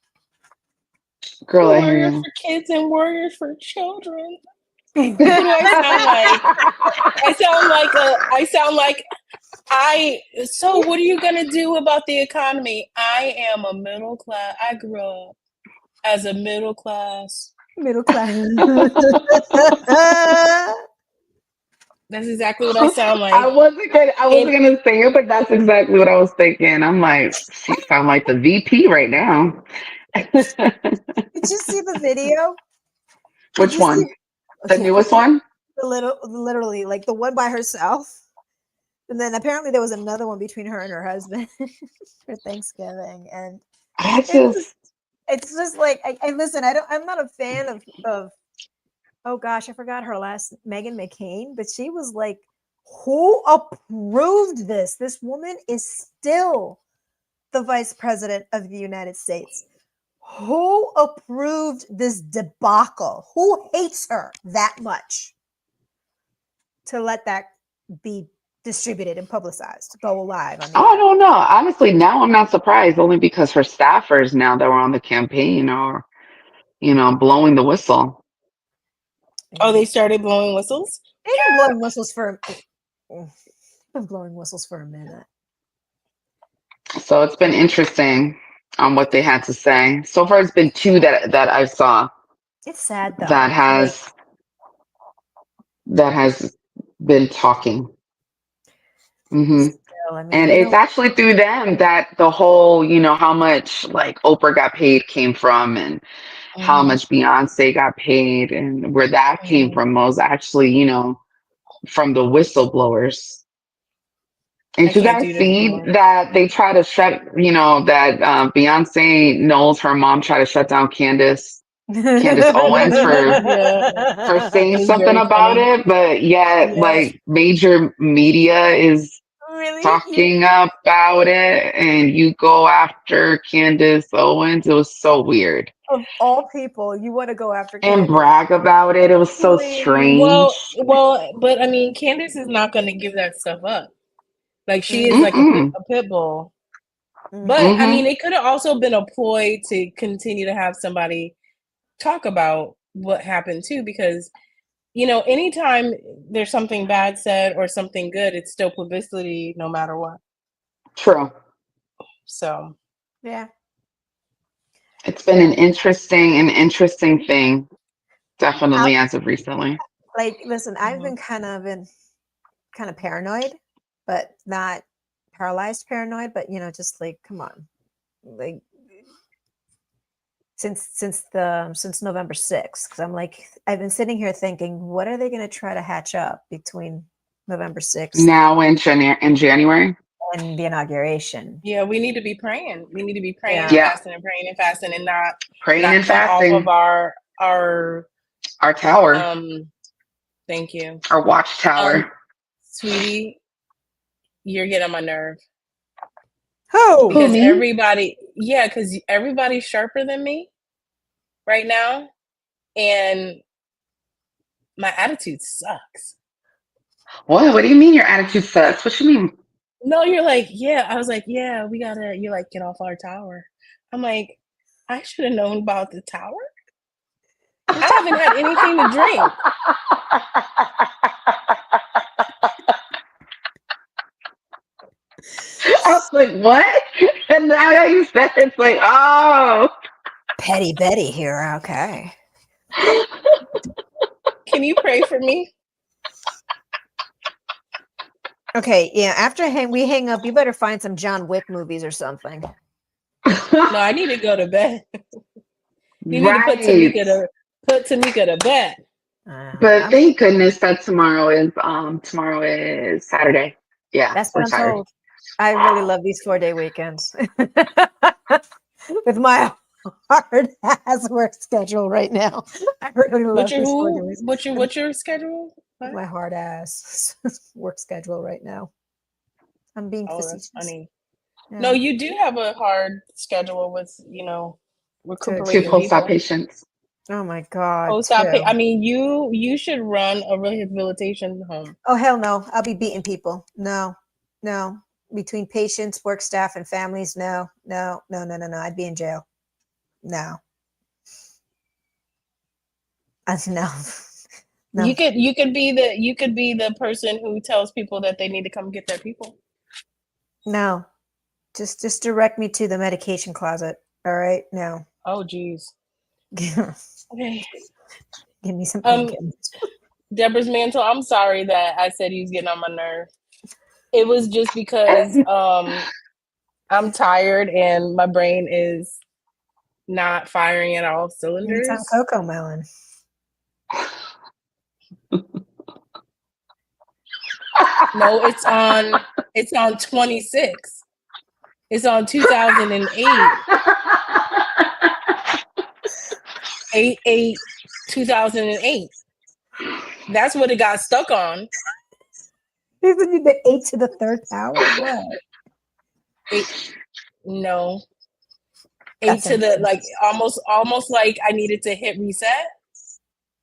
Girl, I hear Warriors you. for kids and warriors for children. Who do I sound like? So what are you gonna do about the economy? I am a middle class. I grew up as a middle class. That's exactly what I sound like. I wasn't gonna say it, but that's exactly what I was thinking. I'm like, she sound like the VP right now. Did you see the video? Which one? The newest one? Literally, like the one by herself. And then apparently there was another one between her and her husband for Thanksgiving. And it's just like I listen, I'm not a fan of oh gosh, I forgot her last Meghan McCain, but she was like, who approved this? This woman is still the vice president of the United States. Who approved this debacle? Who hates her that much to let that be distributed and publicized, go live? I don't know. Honestly, now I'm not surprised, only because her staffers now that were on the campaign are, blowing the whistle. Oh, they started blowing whistles? They've been blowing whistles for a minute. So it's been interesting on what they had to say. So far, it's been 2 that I saw. It's sad though. That has been talking. Mm-hmm. Still, I mean, and it's actually through them that the whole, how much like Oprah got paid came from, and how much Beyonce got paid, and where that came from was actually, from the whistleblowers. And you guys see that they try to shut, that Beyonce knows her mom tried to shut down Candace Owens for saying something about it, but yet like major media is talking about it, and you go after Candace Owens. It was so weird. Of all people, you want to go after Candace and brag about it. It was so strange. Well, but I mean, Candace is not going to give that stuff up. Like she is like a pit bull. But I mean, it could have also been a ploy to continue to have somebody talk about what happened too, because anytime there's something bad said or something good, it's still publicity no matter what. True. So yeah. It's been an interesting thing, I, definitely as of recently. like, listen, I've Mhm. been kind of paranoid, but not paralyzed paranoid, but just like, come on, like since November 6th, because I'm like, I've been sitting here thinking, what are they going to try to hatch up between November 6th Now in January. and the inauguration? Yeah, we need to be praying. We need to be praying and Yeah. Yeah, fasting and praying and fasting and not praying and come off of fasting. our Our tower, thank you. our watchtower. Sweetie, you're getting on my nerve. Oh, Who, Because me? everybody's sharper than me right now. And my attitude sucks. What do you mean your attitude sucks? What you mean? No, you're like, yeah. I was like, yeah, you're like, get off our tower. I'm like, I should have known about the tower. I haven't had anything to drink. I was like, what? And now that you said it, it's like, oh. Petty Betty here. Okay. Can you pray for me? Okay. Yeah. After we hang up, you better find some John Wick movies or something. No, I need to go to bed. You need to put Right. Tamika to bed. But thank goodness that tomorrow is Saturday. Yeah, That's what we're I'm tired. told. I really love these 4-day weekends with my hard ass work schedule right now. I really love these 4-day weekends. What's your schedule? With What? my hard ass work schedule right now. I'm being Oh, that's facetious. funny. Yeah. No, you do have a hard schedule with, Two recuperating post-op people. patients. Oh my God. Post-op. Too. I mean, you should run a rehabilitation home. Oh hell no! I'll be beating people. No, no. Between patients, work staff, and families, no, no, no, no, no, no. I'd be in jail. No. No. No. You could be the person who tells people that they need to come get their people. No. Just direct me to the medication closet. All right. No. Oh, geez. Give Okay. me some pumpkins. Deborah's mantle. I'm sorry that I said he was getting on my nerve. It was just because I'm tired and my brain is not firing at all Maybe some cylinders. cocoa melon. No, it's on 26. It's on 2008. 2008. That's what it got stuck on. Isn't it the 8 to the third power? What? 8 no. 8 That's to the intense. almost like I needed to hit reset.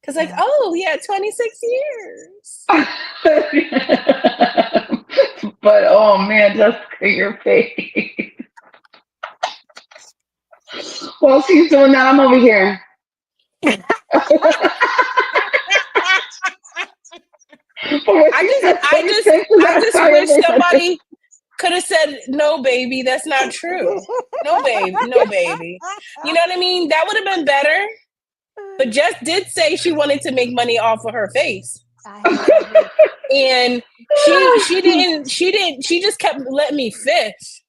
Cause like, Yeah. oh yeah, 26 years. But oh man, just your face. While she's doing that, I'm over here. I just wish somebody could have said, no, baby, that's not true. No, baby, no, baby. You know what I mean? That would have been better. But Jess did say she wanted to make money off of her face. And she didn't, she just kept letting me fish.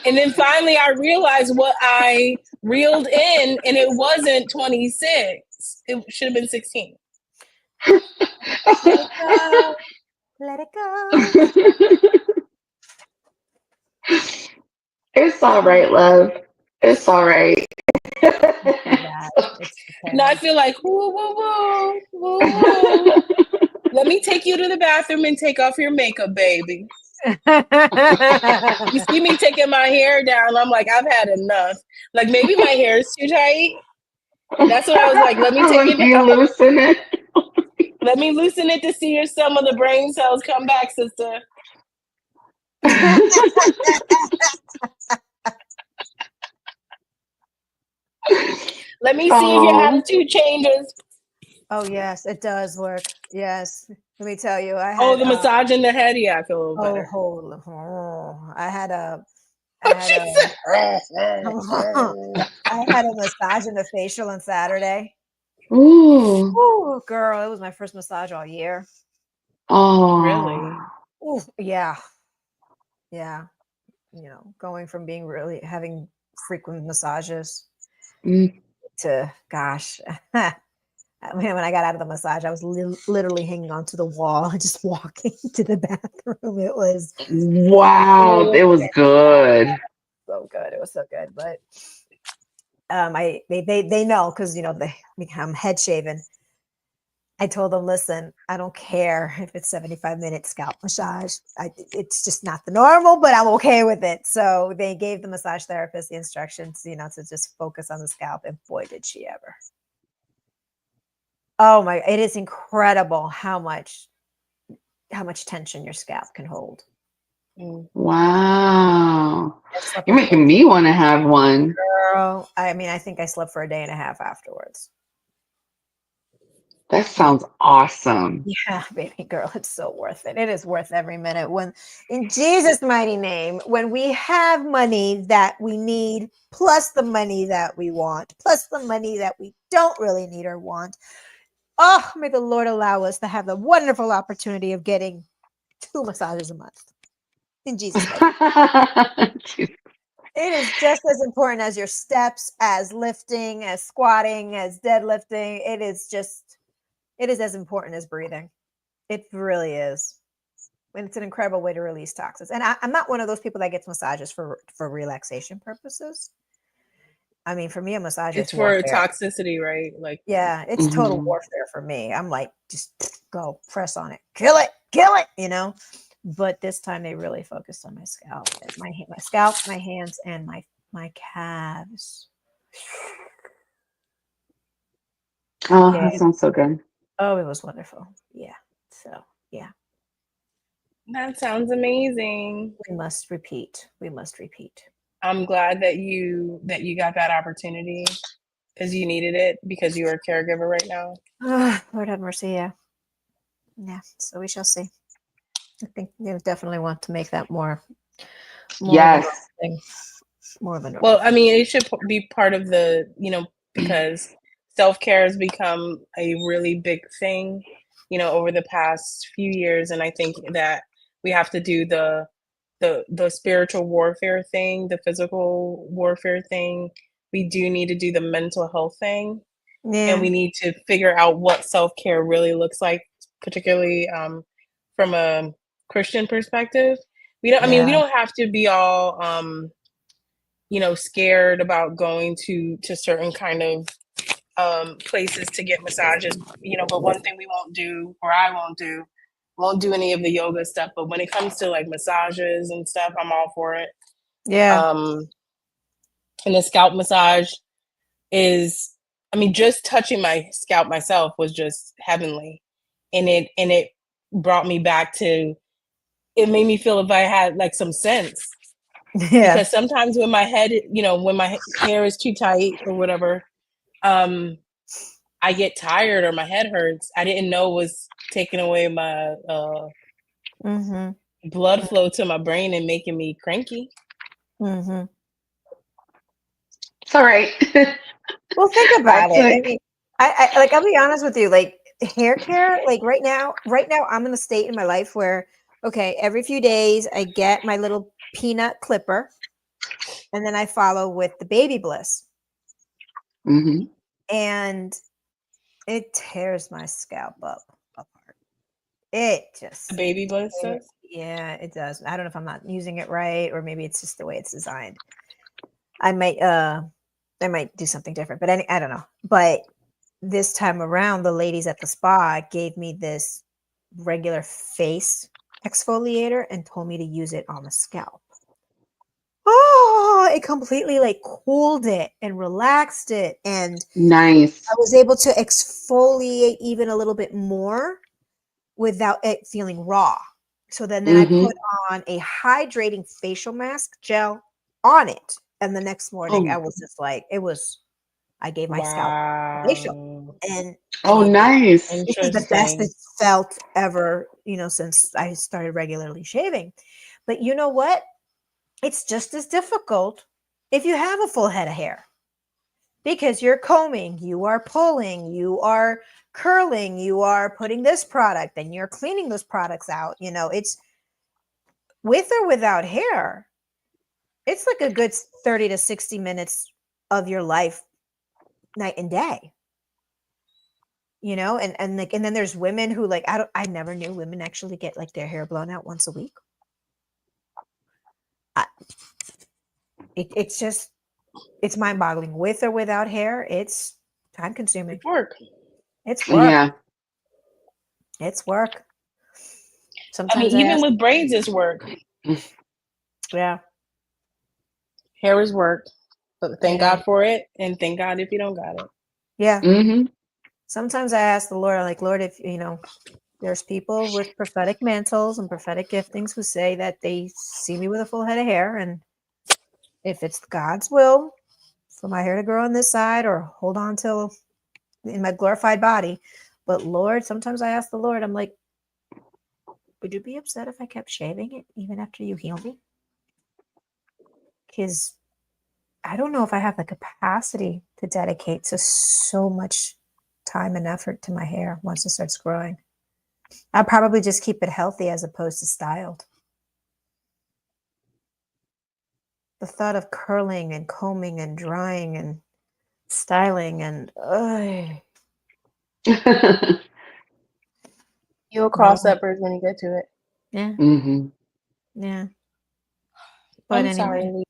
And then finally I realized what I reeled in, and it wasn't 26. It should have been 16. Let it go. Let it go. It's all right, love. It's all right. Now I feel like, woo, woo, woo, woo, woo. Let me take you to the bathroom and take off your makeup, baby. You see me taking my hair down. I'm like, I've had enough. Like maybe my hair is too tight. That's what I was like. Let me take it down. Loosen it. Let me loosen it to see if some of the brain cells come back, sister. Let me see if your attitude changes. Oh yes, it does work. Yes, let me tell you, I had. Oh, the massage in the head. Yeah, I feel better. I had a I What had she a said? I had a massage and a facial on Saturday. Ooh. Oh, girl, it was my first massage all year. Oh. Really? Ooh, yeah, yeah. Going from being really having frequent massages Mm. to gosh. I mean, when I got out of the massage, I was literally hanging onto the wall and just walking to the bathroom. It was Wow, it was good. so good. It was so good. But they know because they become head shaven. I told them, listen, I don't care if it's 75-minute scalp massage. It's just not the normal, but I'm okay with it. So they gave the massage therapist the instructions, to just focus on the scalp. And boy, did she ever. Oh my, it is incredible how much tension your scalp can hold. Mm. Wow. I slept You're for 4 making me want to have one. girl. I mean, I think I slept for a day and a half afterwards. That sounds awesome. Yeah, baby girl, it's so worth it. It is worth every minute. When, in Jesus' mighty name, when we have money that we need, plus the money that we want, plus the money that we don't really need or want, oh, may the Lord allow us to have the wonderful opportunity of getting 2 massages a month. In Jesus' mighty name. It is just as important as your steps, as lifting, as squatting, as deadlifting. It is as important as breathing. It really is. And it's an incredible way to release toxins. And I'm not one of those people that gets massages for relaxation purposes. I mean, for me, a massage is It's for warfare. toxicity, right? Like, Yeah, it's total Mhm. warfare for me. I'm like, just go, press on it, kill it. But this time they really focused on my scalp, my scalp, my hands, and my calves. Oh, Yeah. that sounds so good. Oh, it was wonderful. Yeah. So yeah, that sounds amazing. we must repeat. We must repeat. I'm glad that you got that opportunity because you needed it because you're a caregiver right now. Lord have mercy. Yeah. Yeah. So we shall see. I think definitely want to make that more of a normal Yes. thing. More of a normal Well, I thing. mean, it should be part of the, because self-care has become a really big thing, over the past few years. And I think that we have to do the spiritual warfare thing, the physical warfare thing. We do need to do the mental health thing. And Yeah. we need to figure out what self-care really looks like, particularly from a Christian perspective. We Yeah. don't have to be all scared about going to certain kind of places to get massages, but one thing we won't do, or I won't do any of the yoga stuff, but when it comes to like massages and stuff, I'm all for it. Yeah. And the scalp massage is, I mean, just touching my scalp myself was just heavenly. And it brought me back to, it made me feel if I had like some sense, Yeah. because sometimes when my head, when my hair is too tight or whatever, I get tired or my head hurts. I didn't know it was taking away my Mm-hmm. blood flow to my brain and making me cranky. Mm-hmm. It's all right. Well, think I about it. I took. mean, I like, I'll be honest with you, like hair care, like right now, I'm in a state in my life where, okay, every few days I get my little peanut clipper and then I follow with the baby bliss. Mhm. And it tears my scalp apart. It The just, baby bliss does. yeah, it does. I don't know if I'm not using it right, or maybe it's just the way it's designed. I might do something different, but I don't know. But this time around, the ladies at the spa gave me this regular face exfoliator and told me to use it on the scalp. Oh, it completely like cooled it and relaxed it. And I Nice. was able to exfoliate even a little bit more without it feeling raw. So then I put Mhm. on a hydrating facial mask gel on it. And the next morning I Oh. was just like, I gave my scalp a facial. Wow. And Oh, it nice. is the best Interesting. it's felt ever, since I started regularly shaving. But you know what? it's just as difficult if you have a full head of hair because you're combing, you are pulling, you are curling, you are putting this product, and you're cleaning those products out. It's with or without hair. It's like a good 30 to 60 minutes of your life, night and day. And then there's women who like I never knew women actually get like their hair blown out once a week. It's mind-boggling. With or without hair, it's time consuming. It's work. It's work. Yeah. It's work. I Sometimes mean, even with braids, it's work. Yeah. Hair is work. But thank Yeah. God for it, and thank God if you don't got it. Yeah. Mm-hmm. Sometimes I ask the Lord, like, Lord, if there's people with prophetic mantles and prophetic giftings who say that they see me with a full head of hair, and if it's God's will for my hair to grow on this side or hold on till in my glorified body. But Lord, sometimes I ask the Lord, I'm like, would you be upset if I kept shaving it even after you heal me? Because I don't know if I have the capacity to dedicate to so much time and effort to my hair once it starts growing. I'll probably just keep it healthy as opposed to styled. The thought of curling and combing and drying and styling and You'll cross that bridge when you get to it. yeah. Mm-hmm. Yeah. But I'm anyway. sorry.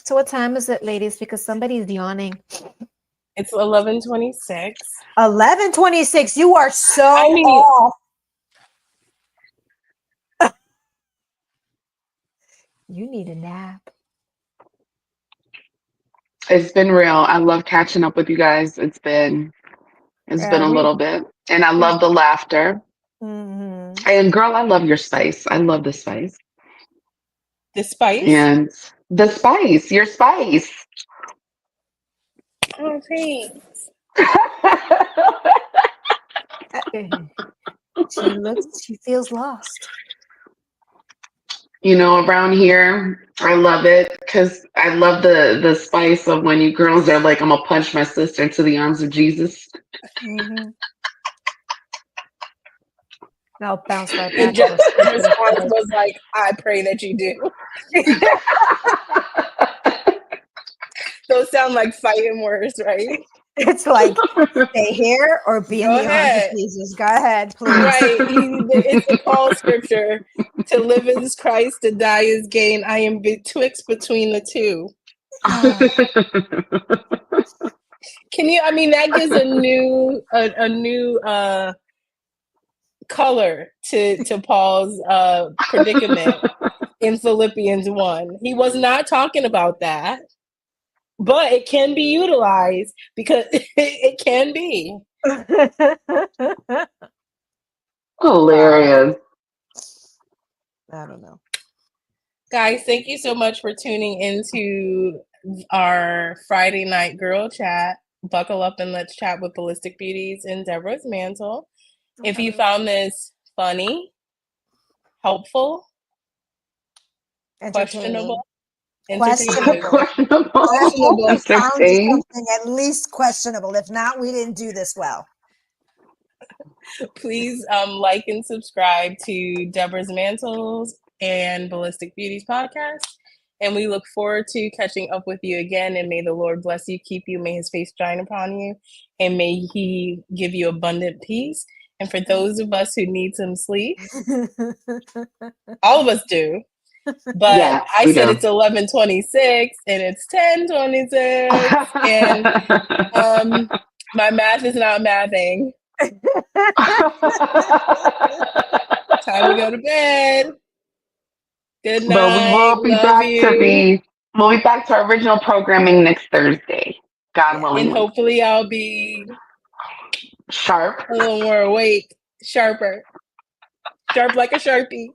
So what time is it, ladies? Because somebody's yawning. It's 11:26. 11:26. You are so mean, off. You need a nap. It's been real. I love catching up with you guys. It's been a little bit. And I love the laughter. Mm-hmm. And girl, I love your spice. I love the spice. The spice? And the spice, your spice. Oh, thanks. She feels lost. Around here, I love it because I love the spice of when you girls are like, I'm gonna punch my sister into the arms of Jesus. Mm-hmm. I'll bounce right And back. Jessica's response was like, I pray that you do. Those sound like fighting words, right? It's like, stay here or be in Go the arms of ahead. Jesus. Go ahead, please. Right. It's the Paul scripture. To live is Christ, to die is gain. I am betwixt between the two. Can you, that gives a new color to Paul's predicament in Philippians 1. He was not talking about that, but it can be utilized because it can be. Hilarious. I don't know. Guys, thank you so much for tuning into our Friday night girl chat. Buckle up and let's chat with Ballistic Beauties and Deborah's Mantle. If you found this funny, helpful, questionable, entertaining. I hope we found Entertaining. something at least questionable. If not, we didn't do this well. Please like and subscribe to Deborah's Mantles and Ballistic Beauties podcast. And we look forward to catching up with you again. And may the Lord bless you, keep you, may his face shine upon you, and may he give you abundant peace. And for those of us who need some sleep, all of us do. But Yes, I said do. it's 11:26 and it's 10:26, and my math is not mathing. Time to go to bed. Good night. But we will be we'll be back to our original programming next Thursday, God willing. And hopefully I'll be sharp, a little more awake, sharp like a Sharpie.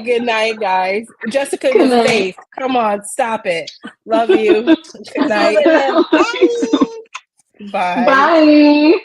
Good night, guys. Jessica was safe. Come on, stop it. Love you. Good night. Bye. Bye.